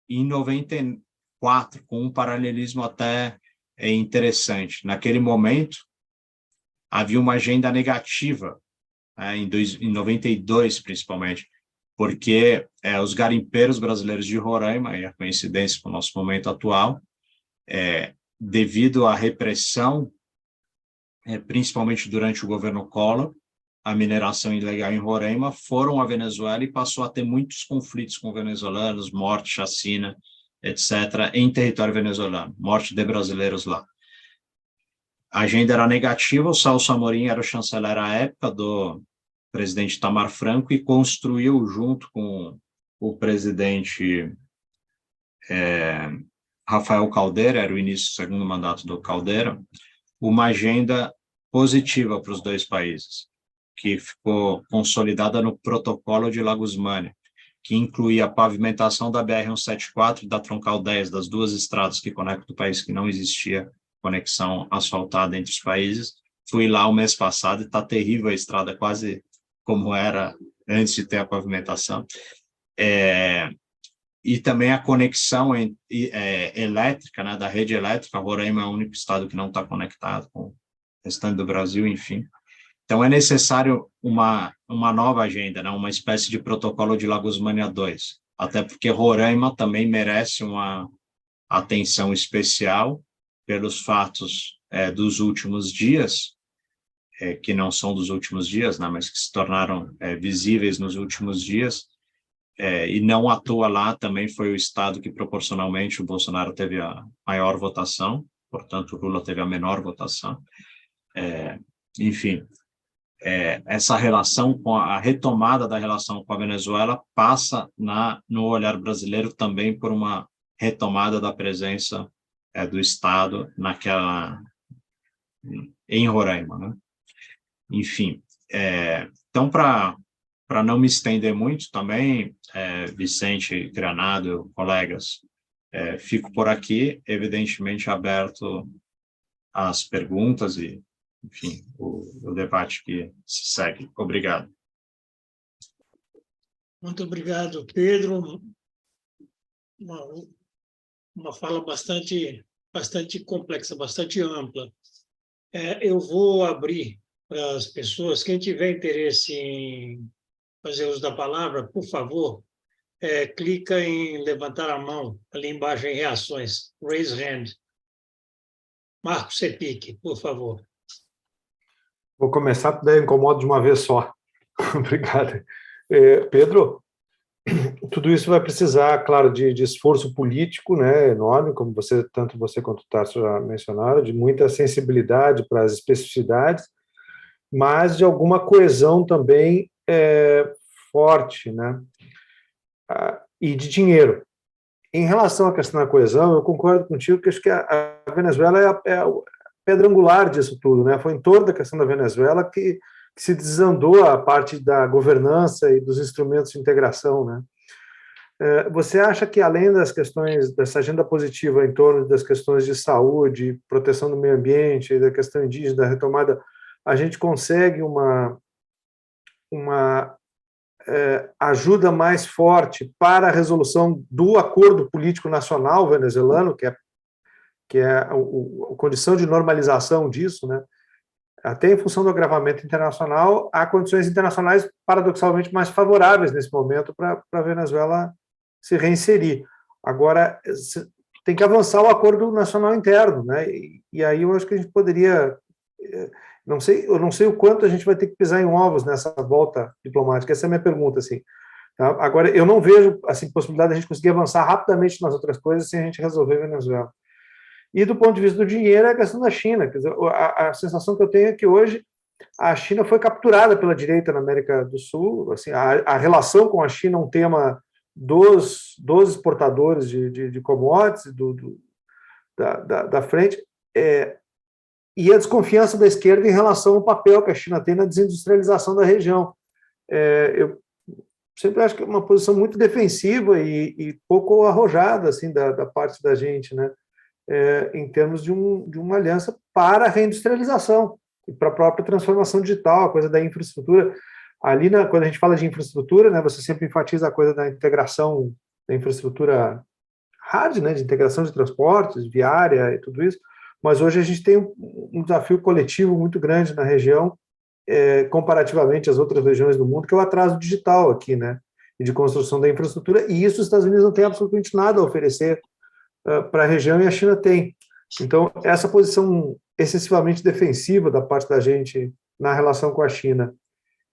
em 94, com um paralelismo até interessante. Naquele momento, havia uma agenda negativa, em 92, principalmente, porque os garimpeiros brasileiros de Roraima, e a coincidência com o nosso momento atual, devido à repressão, principalmente durante o governo Collor, a mineração ilegal em Roraima, foram à Venezuela e passou a ter muitos conflitos com venezuelanos, morte, chacina, etc., em território venezuelano, morte de brasileiros lá. A agenda era negativa, o Celso Amorim era o chanceler à época do presidente Itamar Franco e construiu, junto com o presidente Rafael Caldeira, era o início do segundo mandato do Caldeira, uma agenda positiva para os dois países, que ficou consolidada no Protocolo de Lagos Mania, que incluía a pavimentação da BR-174 e da Troncal 10, das duas estradas que conectam o país, que não existia conexão asfaltada entre os países. Fui lá o mês passado e está terrível a estrada, quase como era antes de ter a pavimentação. E também a conexão elétrica, né, da rede elétrica. Roraima é o único estado que não está conectado com o restante do Brasil, enfim. Então, é necessário uma nova agenda, né, uma espécie de protocolo de Lagos Mania 2, até porque Roraima também merece uma atenção especial pelos fatos dos últimos dias, que não são dos últimos dias, né, mas que se tornaram visíveis nos últimos dias, e não à toa lá também foi o estado que proporcionalmente o Bolsonaro teve a maior votação, portanto o Lula teve a menor votação. Enfim, essa relação, com a retomada da relação com a Venezuela, passa no olhar brasileiro também por uma retomada da presença do Estado em Roraima, né? Enfim, então, para não me estender muito também, Vicente, Granado, colegas, fico por aqui, evidentemente aberto às perguntas e, enfim, o debate que se segue. Obrigado. Muito obrigado, Pedro. Uma fala bastante complexa, bastante ampla. Eu vou abrir para as pessoas, quem tiver interesse em fazer uso da palavra, por favor, clica em levantar a mão, ali embaixo em reações, raise hand. Marcos Sepic, por favor. Vou começar, daí incomodo de uma vez só. Obrigado. Pedro, tudo isso vai precisar, claro, de esforço político, né, enorme, como tanto você quanto o Tarso já mencionaram, de muita sensibilidade para as especificidades, mas de alguma coesão também forte, né, e de dinheiro. Em relação à questão da coesão, eu concordo contigo que acho que a Venezuela é a pedra angular disso tudo, né? Foi em torno da questão da Venezuela que se desandou a parte da governança e dos instrumentos de integração, né? Você acha que, além das questões dessa agenda positiva em torno das questões de saúde, proteção do meio ambiente, da questão indígena, da retomada, a gente consegue uma ajuda mais forte para a resolução do acordo político nacional venezuelano, que é a condição de normalização disso, né? Até em função do agravamento internacional, há condições internacionais paradoxalmente mais favoráveis nesse momento para a Venezuela se reinserir. Agora, tem que avançar o acordo nacional interno, né? E aí eu acho que a gente poderia... eu não sei o quanto a gente vai ter que pisar em ovos nessa volta diplomática. Essa é a minha pergunta, assim. Tá? Agora, eu não vejo assim, possibilidade de a gente conseguir avançar rapidamente nas outras coisas sem a gente resolver a Venezuela. E do ponto de vista do dinheiro, é a questão da China. Quer dizer, a sensação que eu tenho é que hoje a China foi capturada pela direita na América do Sul. Assim, a relação com a China é um tema dos exportadores de commodities, da frente. e a desconfiança da esquerda em relação ao papel que a China tem na desindustrialização da região. Eu sempre acho que é uma posição muito defensiva e pouco arrojada assim, da parte da gente, né? Em termos de uma aliança para a reindustrialização e para a própria transformação digital, a coisa da infraestrutura. Ali, quando a gente fala de infraestrutura, né, você sempre enfatiza a coisa da integração da infraestrutura hard, né, de integração de transportes, viária e tudo isso, mas hoje a gente tem um desafio coletivo muito grande na região, comparativamente às outras regiões do mundo, que é o atraso digital aqui, né, e de construção da infraestrutura, e isso os Estados Unidos não têm absolutamente nada a oferecer para a região, e a China tem. Então, essa posição excessivamente defensiva da parte da gente na relação com a China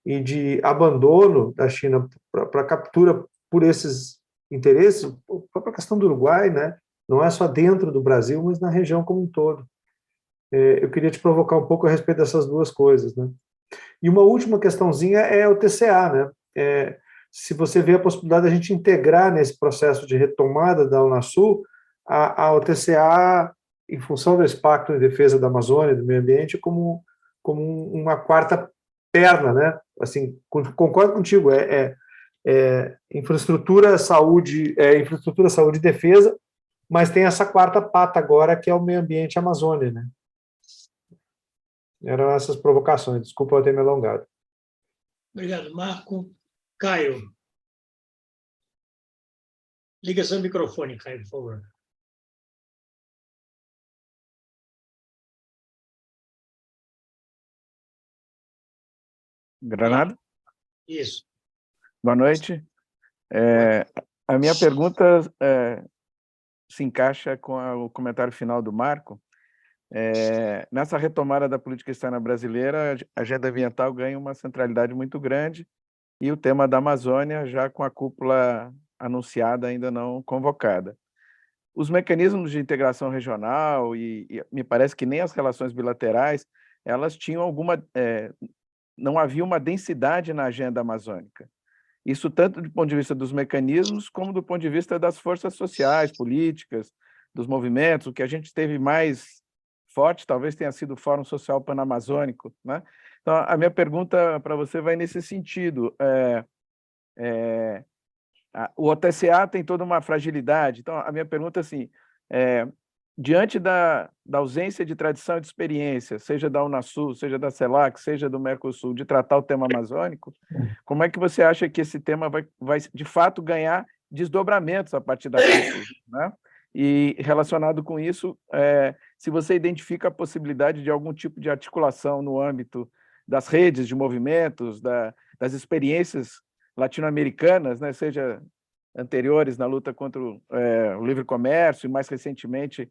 e de abandono da China para captura por esses interesses, a própria questão do Uruguai, né? Não é só dentro do Brasil, mas na região como um todo. Eu queria te provocar um pouco a respeito dessas duas coisas, né? E uma última questãozinha é o TCA, né? Se você vê a possibilidade de a gente integrar nesse processo de retomada da Unasul ao TCA, em função desse pacto de defesa da Amazônia e do meio ambiente, como uma quarta perna, né? Assim, concordo contigo, infraestrutura, saúde e defesa, mas tem essa quarta pata agora, que é o meio ambiente e a Amazônia, né? Eram essas provocações, desculpa eu ter me alongado. Obrigado, Marco. Caio. Liga seu microfone, Caio, por favor. Granado? Isso. Boa noite. A minha pergunta se encaixa com o comentário final do Marco. Nessa retomada da política externa brasileira, a agenda ambiental ganha uma centralidade muito grande e o tema da Amazônia já com a cúpula anunciada, ainda não convocada. Os mecanismos de integração regional e me parece que nem as relações bilaterais, elas tinham não havia uma densidade na agenda amazônica. Isso tanto do ponto de vista dos mecanismos, como do ponto de vista das forças sociais, políticas, dos movimentos. O que a gente teve mais forte talvez tenha sido o Fórum Social Panamazônico, né? Então, a minha pergunta para você vai nesse sentido. O OTCA tem toda uma fragilidade. Então, a minha pergunta é assim, diante da ausência de tradição e de experiência, seja da Unasul, seja da CELAC, seja do Mercosul, de tratar o tema amazônico, como é que você acha que esse tema vai de fato ganhar desdobramentos a partir da cúpula, né? E relacionado com isso, se você identifica a possibilidade de algum tipo de articulação no âmbito das redes de movimentos, das experiências latino-americanas, né, seja anteriores na luta contra o livre comércio e mais recentemente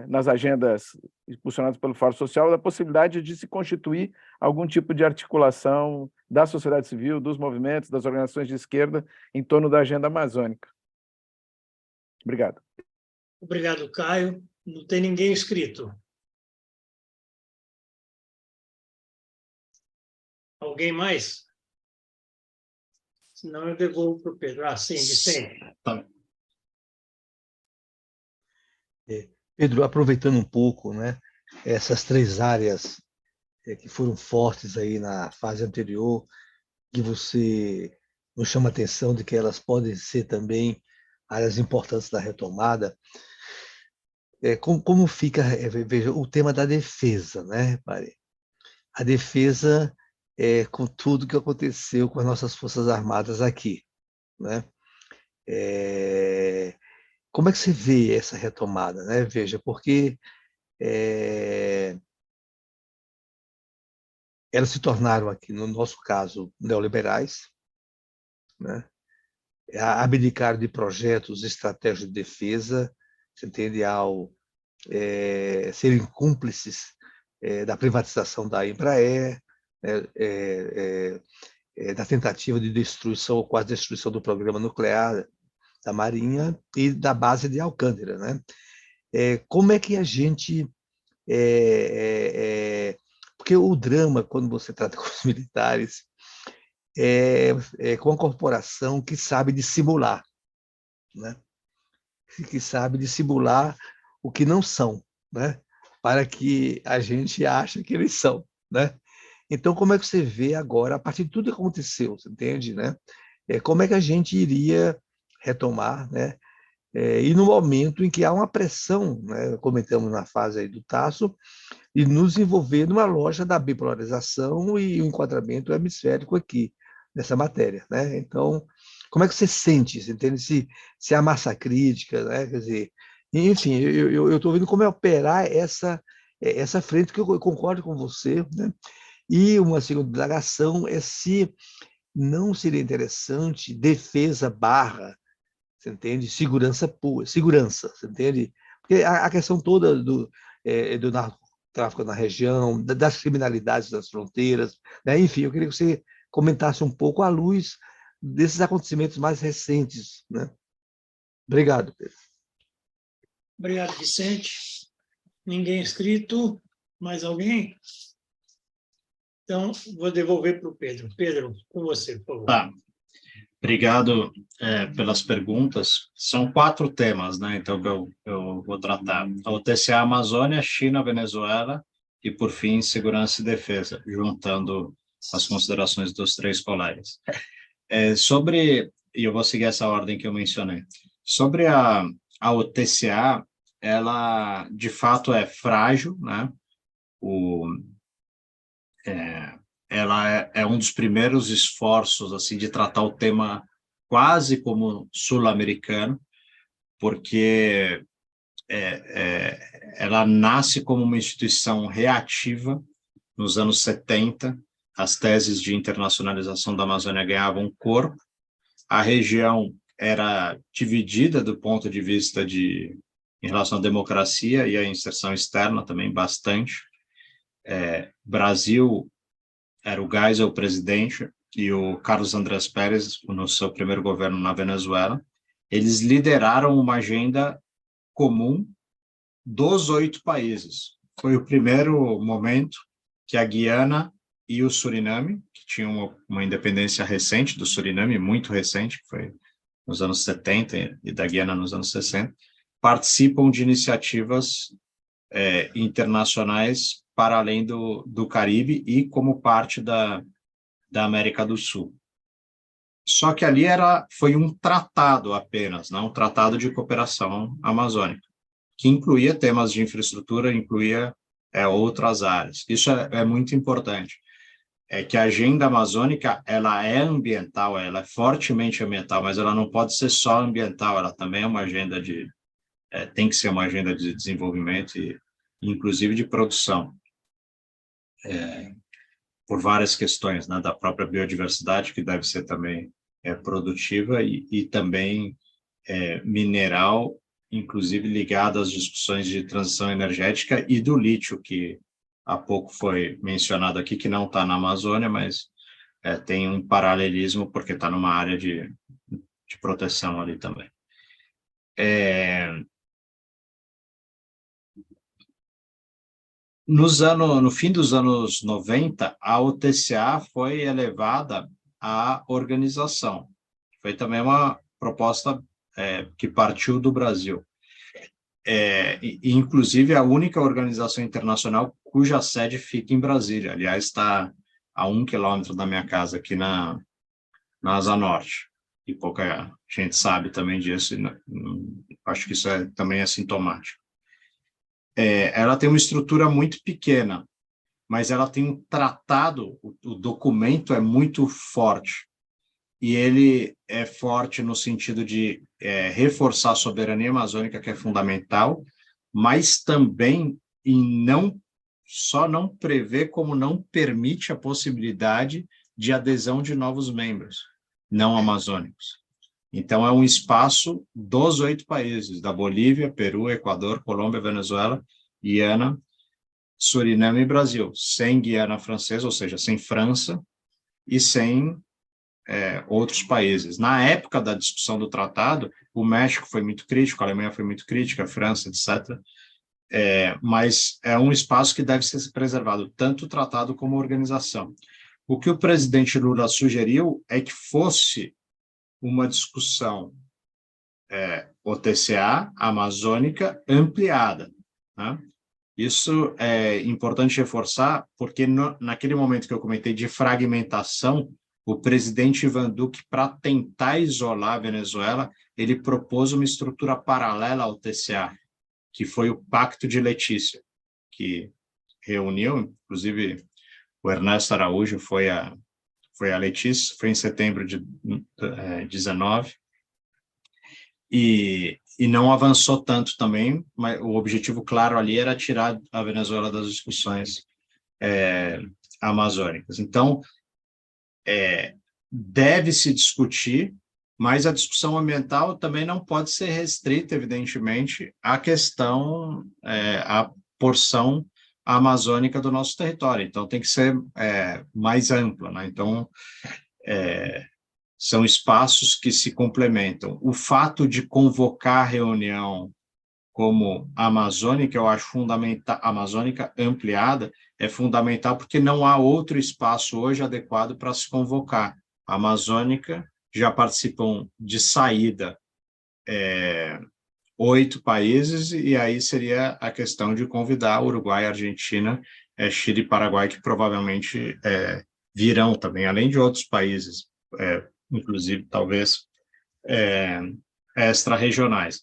nas agendas impulsionadas pelo Fórum Social, da possibilidade de se constituir algum tipo de articulação da sociedade civil, dos movimentos, das organizações de esquerda em torno da agenda amazônica. Obrigado. Obrigado, Caio. Não tem ninguém inscrito. Alguém mais? Senão eu devolvo para o Pedro. Sim, Vicente. Tá. Pedro, aproveitando um pouco, né, essas três áreas que foram fortes aí na fase anterior, que você nos chama a atenção de que elas podem ser também áreas importantes da retomada. Como fica, veja, o tema da defesa, né? Repare, a defesa com tudo que aconteceu com as nossas Forças Armadas aqui, né? Como é que você vê essa retomada, né? Veja, porque elas se tornaram aqui, no nosso caso, neoliberais, né? Abdicaram de projetos estratégicos de defesa, você entende, ao serem cúmplices da privatização da Embraer, da tentativa de destruição ou quase destruição do programa nuclear da Marinha e da base de Alcântara, né? Como é que a gente... porque o drama, quando você trata com os militares, com uma corporação que sabe dissimular, né? Que sabe dissimular o que não são, né? para que a gente ache que eles são, né? Então, como é que você vê agora, a partir de tudo que aconteceu, você entende, né? Como é que a gente iria retomar, né? E no momento em que há uma pressão, né? Comentamos na fase aí do Tasso, e nos envolver numa loja da bipolarização e o enquadramento hemisférico aqui, nessa matéria, né? Então, como é que você sente, você entende? Se há massa crítica, né? Quer dizer, enfim, eu estou vendo como é operar essa frente, que eu concordo com você, né? E uma segunda indagação é se não seria interessante defesa barra, você entende? Segurança pura, segurança, você entende? Porque a questão toda do narcotráfico na região, das criminalidades das fronteiras, né? Enfim, eu queria que você comentasse um pouco à luz desses acontecimentos mais recentes, né? Obrigado, Pedro. Obrigado, Vicente. Ninguém inscrito? Mais alguém? Então, vou devolver para o Pedro. Pedro, com você, por favor. Tá. Obrigado pelas perguntas. São 4 temas, né? Então, que eu vou tratar. A OTCA Amazônia, China, Venezuela e, por fim, segurança e defesa, juntando as considerações dos 3 colegas. E eu vou seguir essa ordem que eu mencionei. Sobre a OTCA, ela, de fato, é frágil, né? Ela é um dos primeiros esforços assim de tratar o tema quase como sul-americano, porque ela nasce como uma instituição reativa nos anos 70, as teses de internacionalização da Amazônia ganhavam corpo, a região era dividida do ponto de vista em relação à democracia e à inserção externa também bastante. Brasil era o Geisel o presidente e o Carlos Andrés Pérez, no seu primeiro governo na Venezuela, eles lideraram uma agenda comum dos 8 países. Foi o primeiro momento que a Guiana e o Suriname, que tinham uma independência recente do Suriname, muito recente, que foi nos anos 70 e da Guiana nos anos 60, participam de iniciativas internacionais para além do Caribe e como parte da América do Sul. Só que ali foi um tratado apenas, não? Um tratado de cooperação amazônica, que incluía temas de infraestrutura, incluía outras áreas. Isso é muito importante. Que a agenda amazônica ela é ambiental, ela é fortemente ambiental, mas ela não pode ser só ambiental, ela também é uma agenda tem que ser uma agenda de desenvolvimento e inclusive de produção, por várias questões, né, da própria biodiversidade, que deve ser também produtiva, e também mineral, inclusive ligado às discussões de transição energética e do lítio, que há pouco foi mencionado aqui, que não está na Amazônia, mas tem um paralelismo, porque está numa área de proteção ali também. No fim dos anos 90, a OTCA foi elevada à organização. Foi também uma proposta que partiu do Brasil. Inclusive, a única organização internacional cuja sede fica em Brasília. Aliás, está a 1 quilômetro da minha casa, aqui na Asa Norte. E pouca gente sabe também disso. Acho que isso também é sintomático. Ela tem uma estrutura muito pequena, mas ela tem um tratado, o documento é muito forte, e ele é forte no sentido de reforçar a soberania amazônica, que é fundamental, mas também só não prevê, como não permite a possibilidade de adesão de novos membros não amazônicos. Então, é um espaço dos 8 países, da Bolívia, Peru, Equador, Colômbia, Venezuela, Guiana, Suriname e Brasil, sem Guiana Francesa, ou seja, sem França, e sem outros países. Na época da discussão do tratado, o México foi muito crítico, a Alemanha foi muito crítica, a França, etc., mas é um espaço que deve ser preservado, tanto o tratado como a organização. O que o presidente Lula sugeriu é que fosse uma discussão OTCA amazônica ampliada, né? Isso é importante reforçar, porque naquele momento que eu comentei de fragmentação, o presidente Ivan Duque, para tentar isolar a Venezuela, ele propôs uma estrutura paralela ao TCA, que foi o Pacto de Letícia, que reuniu, inclusive, o Ernesto Araújo foi a Letícia, foi em setembro de 19, e não avançou tanto também, mas o objetivo claro ali era tirar a Venezuela das discussões amazônicas. Então, deve-se discutir, mas a discussão ambiental também não pode ser restrita, evidentemente, à questão, à porção amazônica do nosso território. Então, tem que ser mais ampla, né? Então, são espaços que se complementam. O fato de convocar reunião como amazônica, eu acho fundamental, amazônica ampliada, é fundamental porque não há outro espaço hoje adequado para se convocar. A amazônica já participam de saída 8 países, e aí seria a questão de convidar Uruguai, Argentina, Chile e Paraguai, que provavelmente virão também, além de outros países, inclusive talvez extra-regionais.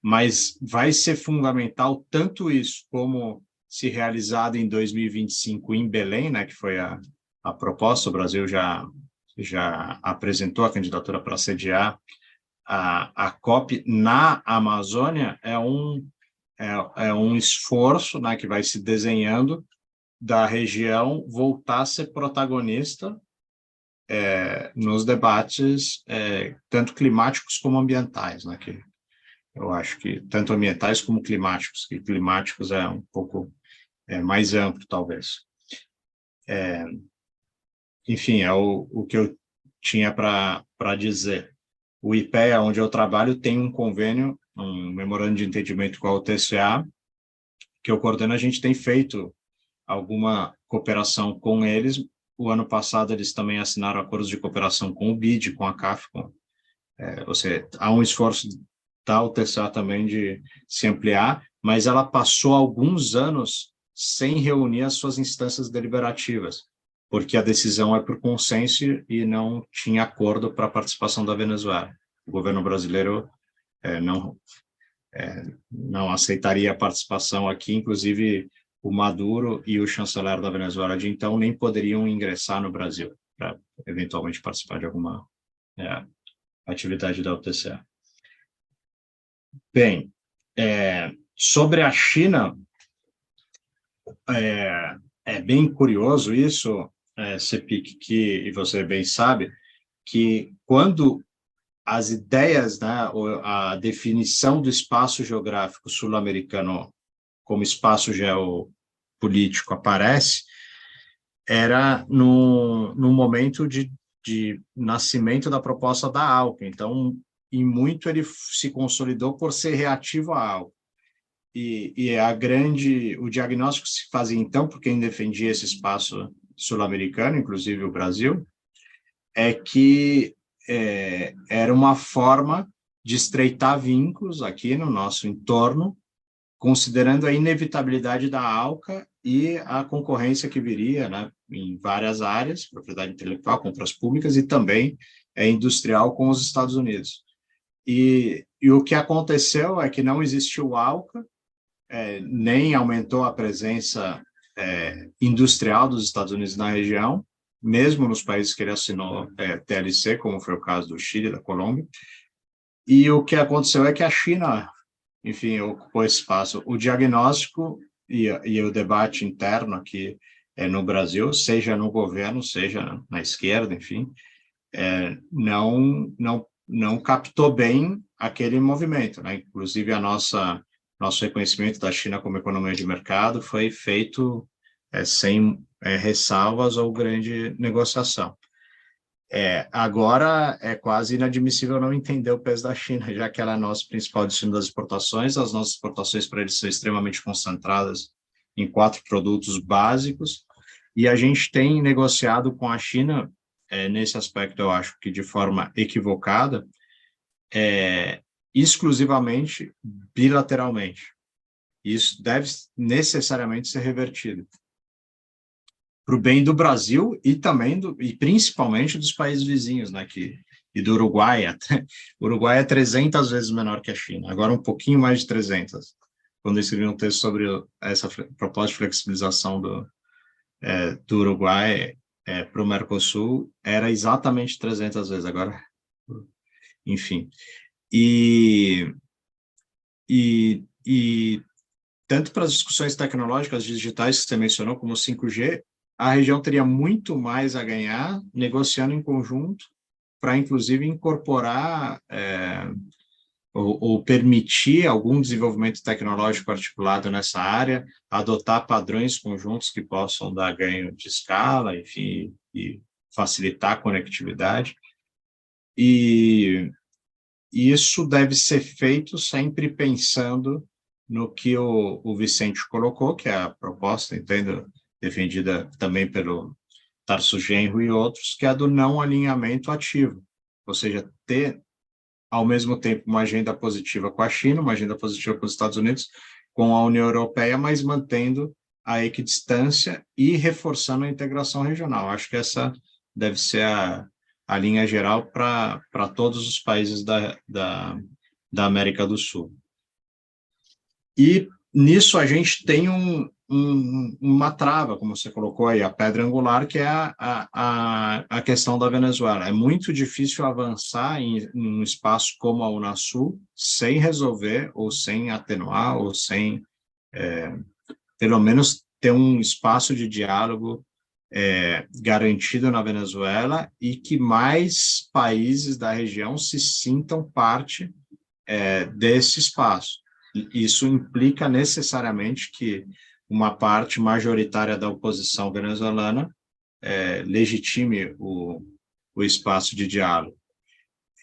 Mas vai ser fundamental tanto isso como se realizado em 2025 em Belém, né, que foi a proposta. O Brasil já apresentou a candidatura para sediar a COP na Amazônia. É um esforço, né, que vai se desenhando da região voltar a ser protagonista nos debates tanto climáticos como ambientais, né, que eu acho que tanto ambientais como climáticos, que climáticos é um pouco mais amplo, talvez. Enfim, é o que eu tinha para dizer. O IPEA, onde eu trabalho, tem um convênio, um memorando de entendimento com a UTCA, que eu coordeno. A gente tem feito alguma cooperação com eles. O ano passado, eles também assinaram acordos de cooperação com o BID, com a CAF, ou seja, há um esforço da UTCA também de se ampliar, mas ela passou alguns anos sem reunir as suas instâncias deliberativas, porque a decisão é por consenso e não tinha acordo para a participação da Venezuela. O governo brasileiro não aceitaria a participação aqui, inclusive o Maduro e o chanceler da Venezuela de então nem poderiam ingressar no Brasil para eventualmente participar de alguma atividade da UTCA. Bem, sobre a China, é bem curioso isso, Cepic, e você bem sabe, que quando as ideias, né, a definição do espaço geográfico sul-americano como espaço geopolítico aparece, era no momento de nascimento da proposta da ALCA. Então, em muito ele se consolidou por ser reativo à ALCA. E o diagnóstico que se fazia então, por quem defendia esse espaço sul-americano, inclusive o Brasil, é que era uma forma de estreitar vínculos aqui no nosso entorno, considerando a inevitabilidade da ALCA e a concorrência que viria, né, em várias áreas, propriedade intelectual, compras públicas e também industrial com os Estados Unidos. E o que aconteceu é que não existiu ALCA, nem aumentou a presença industrial dos Estados Unidos na região, mesmo nos países que ele assinou TLC, como foi o caso do Chile e da Colômbia. E o que aconteceu é que a China, enfim, ocupou esse espaço. O diagnóstico e o debate interno aqui no Brasil, seja no governo, seja na esquerda, enfim, não captou bem aquele movimento, né? Inclusive, nosso reconhecimento da China como economia de mercado foi feito sem ressalvas ou grande negociação. Agora é quase inadmissível não entender o peso da China, já que ela é nosso principal destino das exportações. As nossas exportações para eles são extremamente concentradas em 4 produtos básicos, e a gente tem negociado com a China, nesse aspecto eu acho que de forma equivocada, exclusivamente bilateralmente. E isso deve necessariamente ser revertido para o bem do Brasil e também e principalmente dos países vizinhos, né? E do Uruguai até. O Uruguai é 300 vezes menor que a China, agora um pouquinho mais de 300. Quando eu escrevi um texto sobre essa proposta de flexibilização do Uruguai para o Mercosul, era exatamente 300 vezes, agora, enfim. E tanto para as discussões tecnológicas digitais que você mencionou, como o 5G, a região teria muito mais a ganhar negociando em conjunto para, inclusive, incorporar ou permitir algum desenvolvimento tecnológico articulado nessa área, adotar padrões conjuntos que possam dar ganho de escala, enfim, e facilitar a conectividade. E isso deve ser feito sempre pensando no que o Vicente colocou, que é a proposta, entendo, defendida também pelo Tarso Genro e outros, que é a do não alinhamento ativo, ou seja, ter, ao mesmo tempo, uma agenda positiva com a China, uma agenda positiva com os Estados Unidos, com a União Europeia, mas mantendo a equidistância e reforçando a integração regional. Acho que essa deve ser a linha geral para todos os países da América do Sul. E nisso a gente tem uma trava, como você colocou aí, a pedra angular, que é a questão da Venezuela. É muito difícil avançar em um espaço como a Unasul sem resolver, ou sem atenuar, ou sem, pelo menos, ter um espaço de diálogo garantido na Venezuela e que mais países da região se sintam parte desse espaço. Isso implica necessariamente que uma parte majoritária da oposição venezuelana legitime o espaço de diálogo.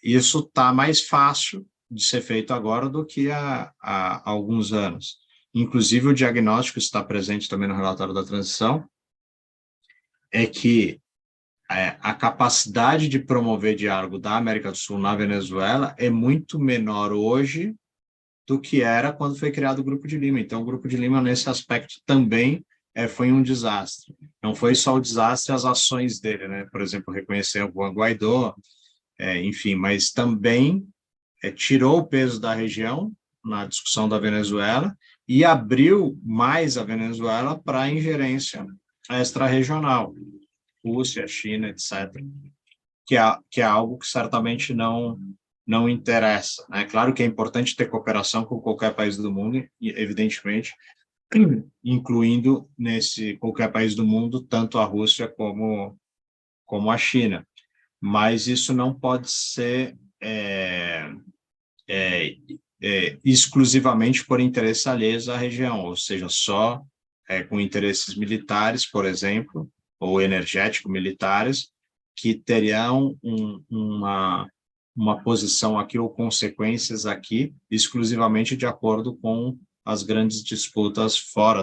Isso está mais fácil de ser feito agora do que há alguns anos. Inclusive, o diagnóstico está presente também no relatório da transição, é que a capacidade de promover diálogo da América do Sul na Venezuela é muito menor hoje do que era quando foi criado o Grupo de Lima. Então, o Grupo de Lima, nesse aspecto, também foi um desastre. Não foi só o desastre as ações dele, né? Por exemplo, reconhecer o Juan Guaidó, enfim, mas também tirou o peso da região na discussão da Venezuela e abriu mais a Venezuela para a ingerência extra-regional, Rússia, China, etc., que é algo que certamente não interessa, né? Claro que é importante ter cooperação com qualquer país do mundo, evidentemente, incluindo nesse qualquer país do mundo, tanto a Rússia como a China. Mas isso não pode ser exclusivamente por interesse alheio à região, ou seja, só com interesses militares, por exemplo, ou energético-militares, que teriam uma posição aqui ou consequências aqui, exclusivamente de acordo com as grandes disputas fora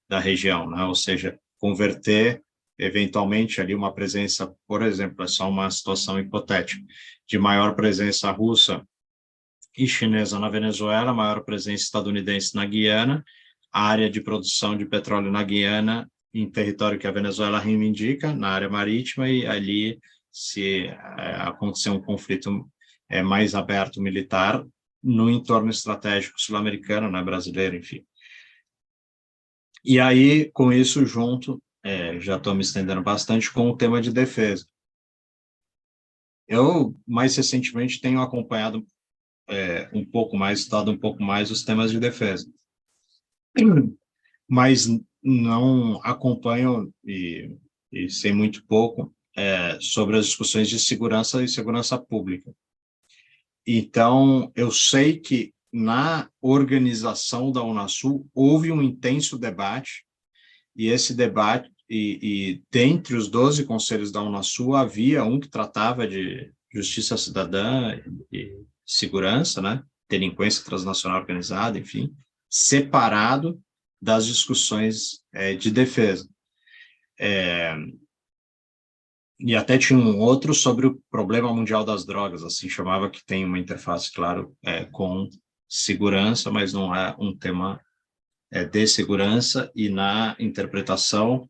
da região, né? Ou seja, converter eventualmente ali uma presença, por exemplo, é só uma situação hipotética, de maior presença russa e chinesa na Venezuela, maior presença estadunidense na Guiana, área de produção de petróleo na Guiana, em território que a Venezuela reivindica, na área marítima, e ali se acontecer um conflito mais aberto militar no entorno estratégico sul-americano, né, brasileiro, enfim. E aí, com isso junto, já estou me estendendo bastante com o tema de defesa. Eu, mais recentemente, tenho acompanhado um pouco mais, estudado um pouco mais os temas de defesa. Mas não acompanho e sei muito pouco sobre as discussões de segurança e segurança pública. Então, eu sei que na organização da Unasul houve um intenso debate, e esse debate, e dentre os 12 conselhos da Unasul, havia um que tratava de justiça cidadã e segurança, né? Delinquência transnacional organizada, enfim, separado das discussões de defesa. E até tinha um outro sobre o problema mundial das drogas, assim chamava, que tem uma interface, claro, com segurança, mas não é um tema de segurança e na interpretação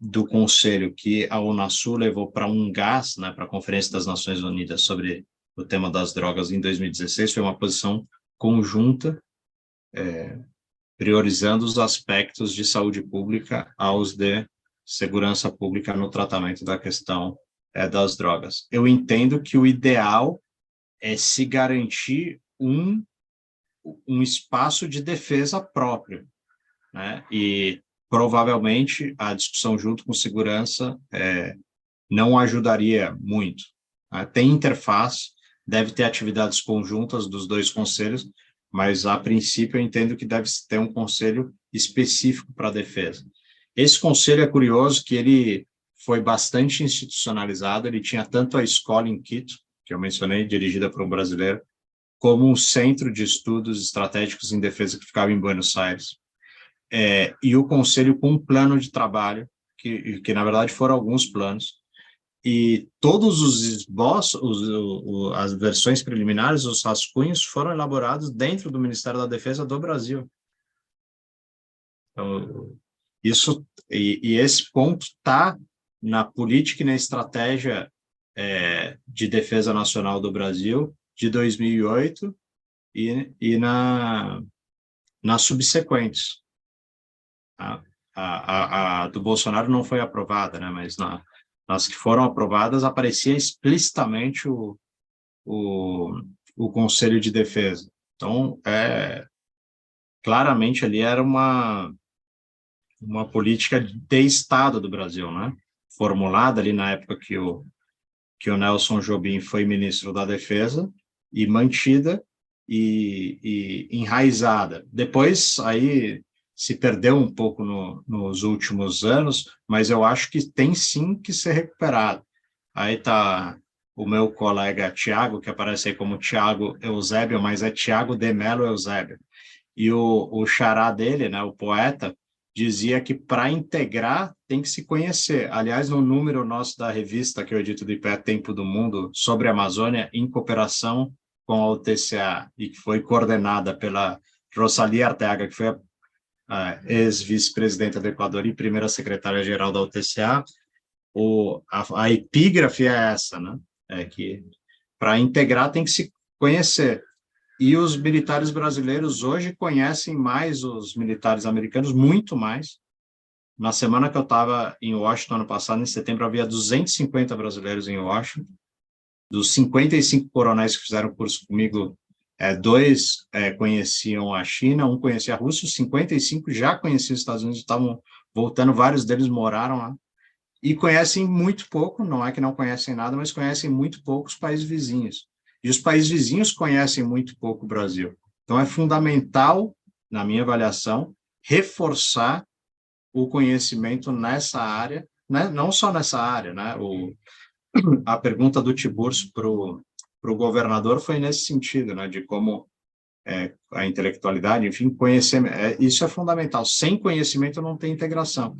do Conselho que a Unasul levou para UNGAS, né, para a Conferência das Nações Unidas sobre o tema das drogas em 2016, foi uma posição conjunta, priorizando os aspectos de saúde pública aos de segurança pública no tratamento da questão das drogas. Eu entendo que o ideal é se garantir um espaço de defesa próprio, né? E provavelmente a discussão junto com segurança não ajudaria muito. Tem interface, deve ter atividades conjuntas dos dois conselhos, mas a princípio eu entendo que deve ter um conselho específico para a defesa. Esse conselho é curioso que ele foi bastante institucionalizado, ele tinha tanto a escola em Quito, que eu mencionei, dirigida por um brasileiro, como um centro de estudos estratégicos em defesa que ficava em Buenos Aires. E o conselho com um plano de trabalho, que na verdade foram alguns planos, e todos os esboços, as versões preliminares, os rascunhos, foram elaborados dentro do Ministério da Defesa do Brasil. Então, esse ponto está na política e na estratégia de defesa nacional do Brasil de 2008 e nas subsequentes. A do Bolsonaro não foi aprovada, né? Mas nas que foram aprovadas aparecia explicitamente o Conselho de Defesa. Então, claramente ali era uma política de Estado do Brasil, né? Formulada ali na época que o Nelson Jobim foi ministro da Defesa e mantida e enraizada. Depois, aí, se perdeu um pouco nos últimos anos, mas eu acho que tem sim que ser recuperado. Aí está o meu colega Tiago, que aparece aí como Tiago Eusébio, mas é Tiago de Mello Eusébio. E o xará dele, né, o poeta, dizia que para integrar tem que se conhecer. Aliás, no número nosso da revista que eu edito do IPE Tempo do Mundo sobre a Amazônia, em cooperação com a UTCA, e que foi coordenada pela Rosalia Arteaga, que foi a ex-vice-presidenta do Equador e primeira secretária-geral da UTCA, a epígrafe é essa, né? Que para integrar tem que se conhecer. E os militares brasileiros hoje conhecem mais os militares americanos, muito mais. Na semana que eu estava em Washington, ano passado, em setembro, havia 250 brasileiros em Washington. Dos 55 coronéis que fizeram curso comigo, 2 conheciam a China, um conhecia a Rússia, os 55 já conheciam os Estados Unidos, estavam voltando, vários deles moraram lá. E conhecem muito pouco, não é que não conhecem nada, mas conhecem muito pouco os países vizinhos. E os países vizinhos conhecem muito pouco o Brasil. Então, é fundamental, na minha avaliação, reforçar o conhecimento nessa área, né? Não só nessa área, né? A pergunta do Tiburcio para o governador foi nesse sentido, né? De como a intelectualidade, enfim, conhecer, isso é fundamental. Sem conhecimento não tem integração.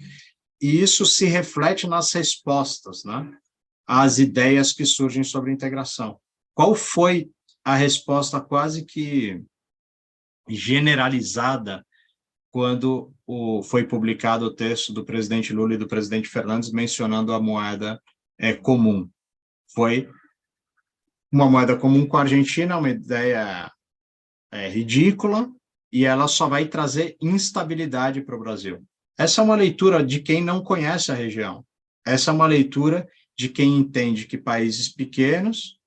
E isso se reflete nas respostas, né? Às ideias que surgem sobre integração. Qual foi a resposta quase que generalizada quando foi publicado o texto do presidente Lula e do presidente Fernandes mencionando a moeda comum? Foi uma moeda comum com a Argentina, uma ideia ridícula, e ela só vai trazer instabilidade para o Brasil. Essa é uma leitura de quem não conhece a região. Essa é uma leitura de quem entende que países pequenos,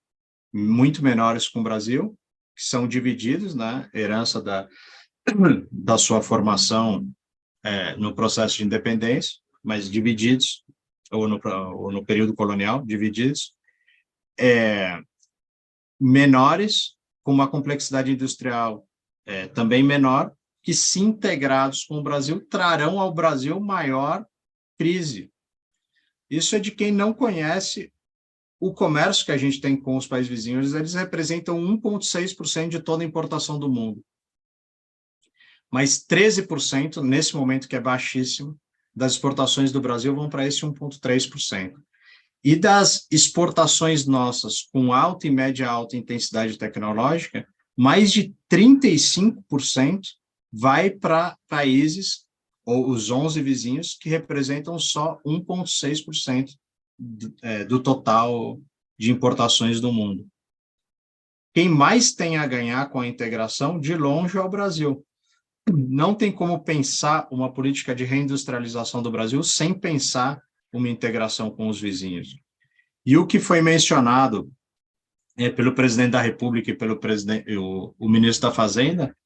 muito menores que o Brasil, que são divididos, né, herança da sua formação no processo de independência, mas divididos, ou no período colonial, divididos, menores, com uma complexidade industrial também menor, que, se integrados com o Brasil, trarão ao Brasil maior crise. Isso é de quem não conhece o comércio que a gente tem com os países vizinhos. Eles representam 1,6% de toda a importação do mundo. Mas 13%, nesse momento que é baixíssimo, das exportações do Brasil vão para esse 1,3%. E das exportações nossas com alta e média alta intensidade tecnológica, mais de 35% vai para países, ou os 11 vizinhos, que representam só 1,6% do total de importações do mundo. Quem mais tem a ganhar com a integração, de longe, é o Brasil. Não tem como pensar uma política de reindustrialização do Brasil sem pensar uma integração com os vizinhos. E o que foi mencionado pelo presidente da República e pelo o ministro da Fazenda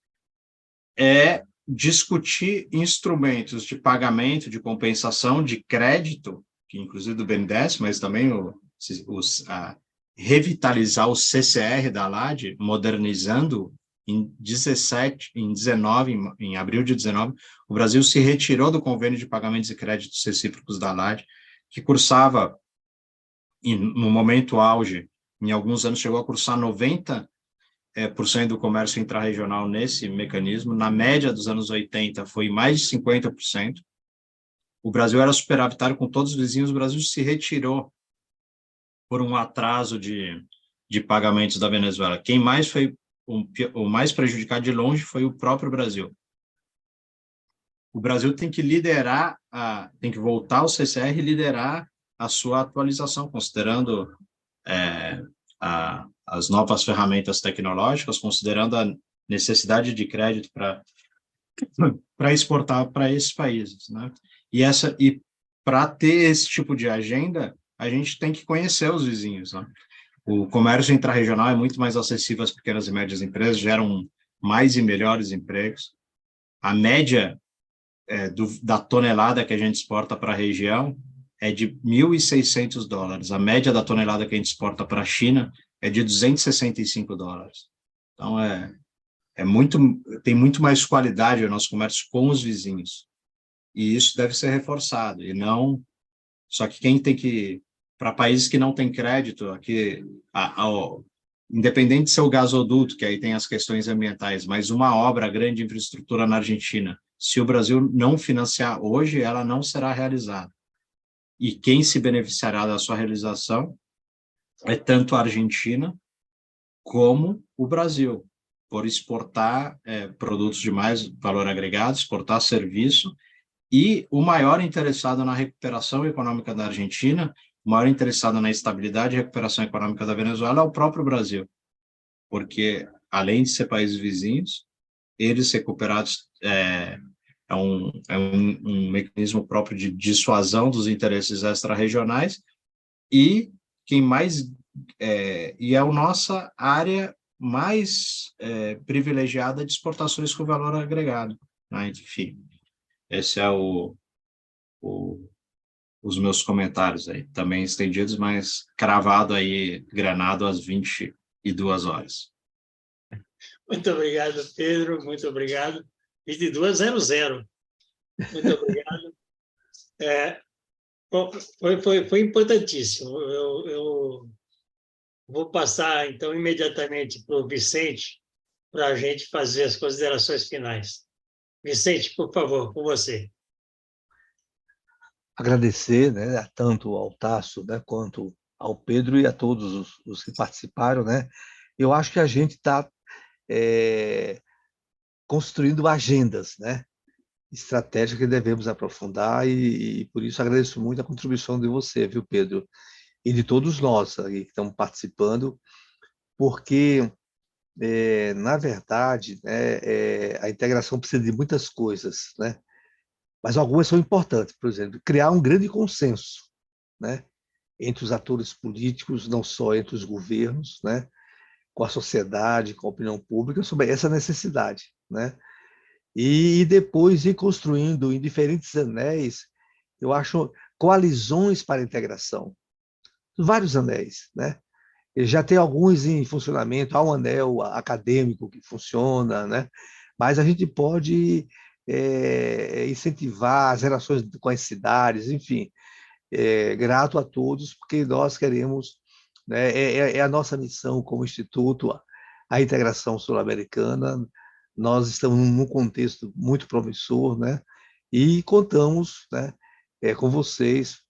é discutir instrumentos de pagamento, de compensação, de crédito, que inclusive do BNDES, mas também revitalizar o CCR da LAD, modernizando. Em abril de 19, o Brasil se retirou do convênio de pagamentos e créditos recíprocos da LAD, que cursava, no momento auge, em alguns anos chegou a cursar 90% do comércio intrarregional nesse mecanismo. Na média dos anos 80, foi mais de 50%. O Brasil era superavitário com todos os vizinhos, o Brasil se retirou por um atraso de pagamentos da Venezuela. Quem mais foi o mais prejudicado de longe foi o próprio Brasil. O Brasil tem que liderar, tem que voltar ao CCR e liderar a sua atualização, considerando as novas ferramentas tecnológicas, considerando a necessidade de crédito para exportar para esses países, né? E para ter esse tipo de agenda, a gente tem que conhecer os vizinhos, né? O comércio intrarregional é muito mais acessível às pequenas e médias empresas, geram mais e melhores empregos. A média da tonelada que a gente exporta para a região é de $1.600. A média da tonelada que a gente exporta para a China é de $265. Então, tem muito mais qualidade o nosso comércio com os vizinhos. E isso deve ser reforçado. E não... Só que quem tem que... Para países que não têm crédito, aqui, independente de ser o gasoduto, que aí tem as questões ambientais, mas uma obra grande de infraestrutura na Argentina, se o Brasil não financiar hoje, ela não será realizada. E quem se beneficiará da sua realização é tanto a Argentina como o Brasil, por exportar produtos de mais valor agregado, exportar serviço, e o maior interessado na recuperação econômica da Argentina, o maior interessado na estabilidade e recuperação econômica da Venezuela é o próprio Brasil, porque, além de ser países vizinhos, eles recuperados é um mecanismo próprio de dissuasão dos interesses extra-regionais, e quem mais e é a nossa área mais privilegiada de exportações com valor agregado, né? Enfim, esse é os meus comentários aí, também estendidos, mas cravado aí, granado às 22 horas. Muito obrigado, Pedro, muito obrigado. 22:00. Muito obrigado. Foi importantíssimo. Eu vou passar, então, imediatamente para o Vicente, para a gente fazer as considerações finais. Vicente, por favor, com você. Agradecer, né, tanto ao Tasso, né, quanto ao Pedro e a todos os que participaram, né? Eu acho que a gente está construindo agendas, né, estratégicas que devemos aprofundar, e por isso agradeço muito a contribuição de você, viu, Pedro, e de todos nós aqui que estamos participando, porque, na verdade, né, a integração precisa de muitas coisas, né? Mas algumas são importantes, por exemplo, criar um grande consenso, né, entre os atores políticos, não só entre os governos, né, com a sociedade, com a opinião pública, sobre essa necessidade, né? E depois ir construindo em diferentes anéis, eu acho, coalizões para a integração, vários anéis, né? Já tem alguns em funcionamento, há um anel acadêmico que funciona, né? Mas a gente pode incentivar as relações com as cidades, enfim. Grato a todos, porque nós queremos, né, é a nossa missão como Instituto, a integração sul-americana. Nós estamos num contexto muito promissor, né? E contamos, né, com vocês,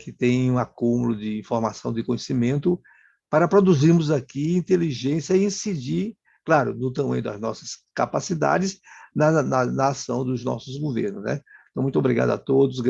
que têm um acúmulo de informação, de conhecimento, para produzirmos aqui inteligência e incidir claro, no tamanho das nossas capacidades, na ação dos nossos governos, né? Então, muito obrigado a todos.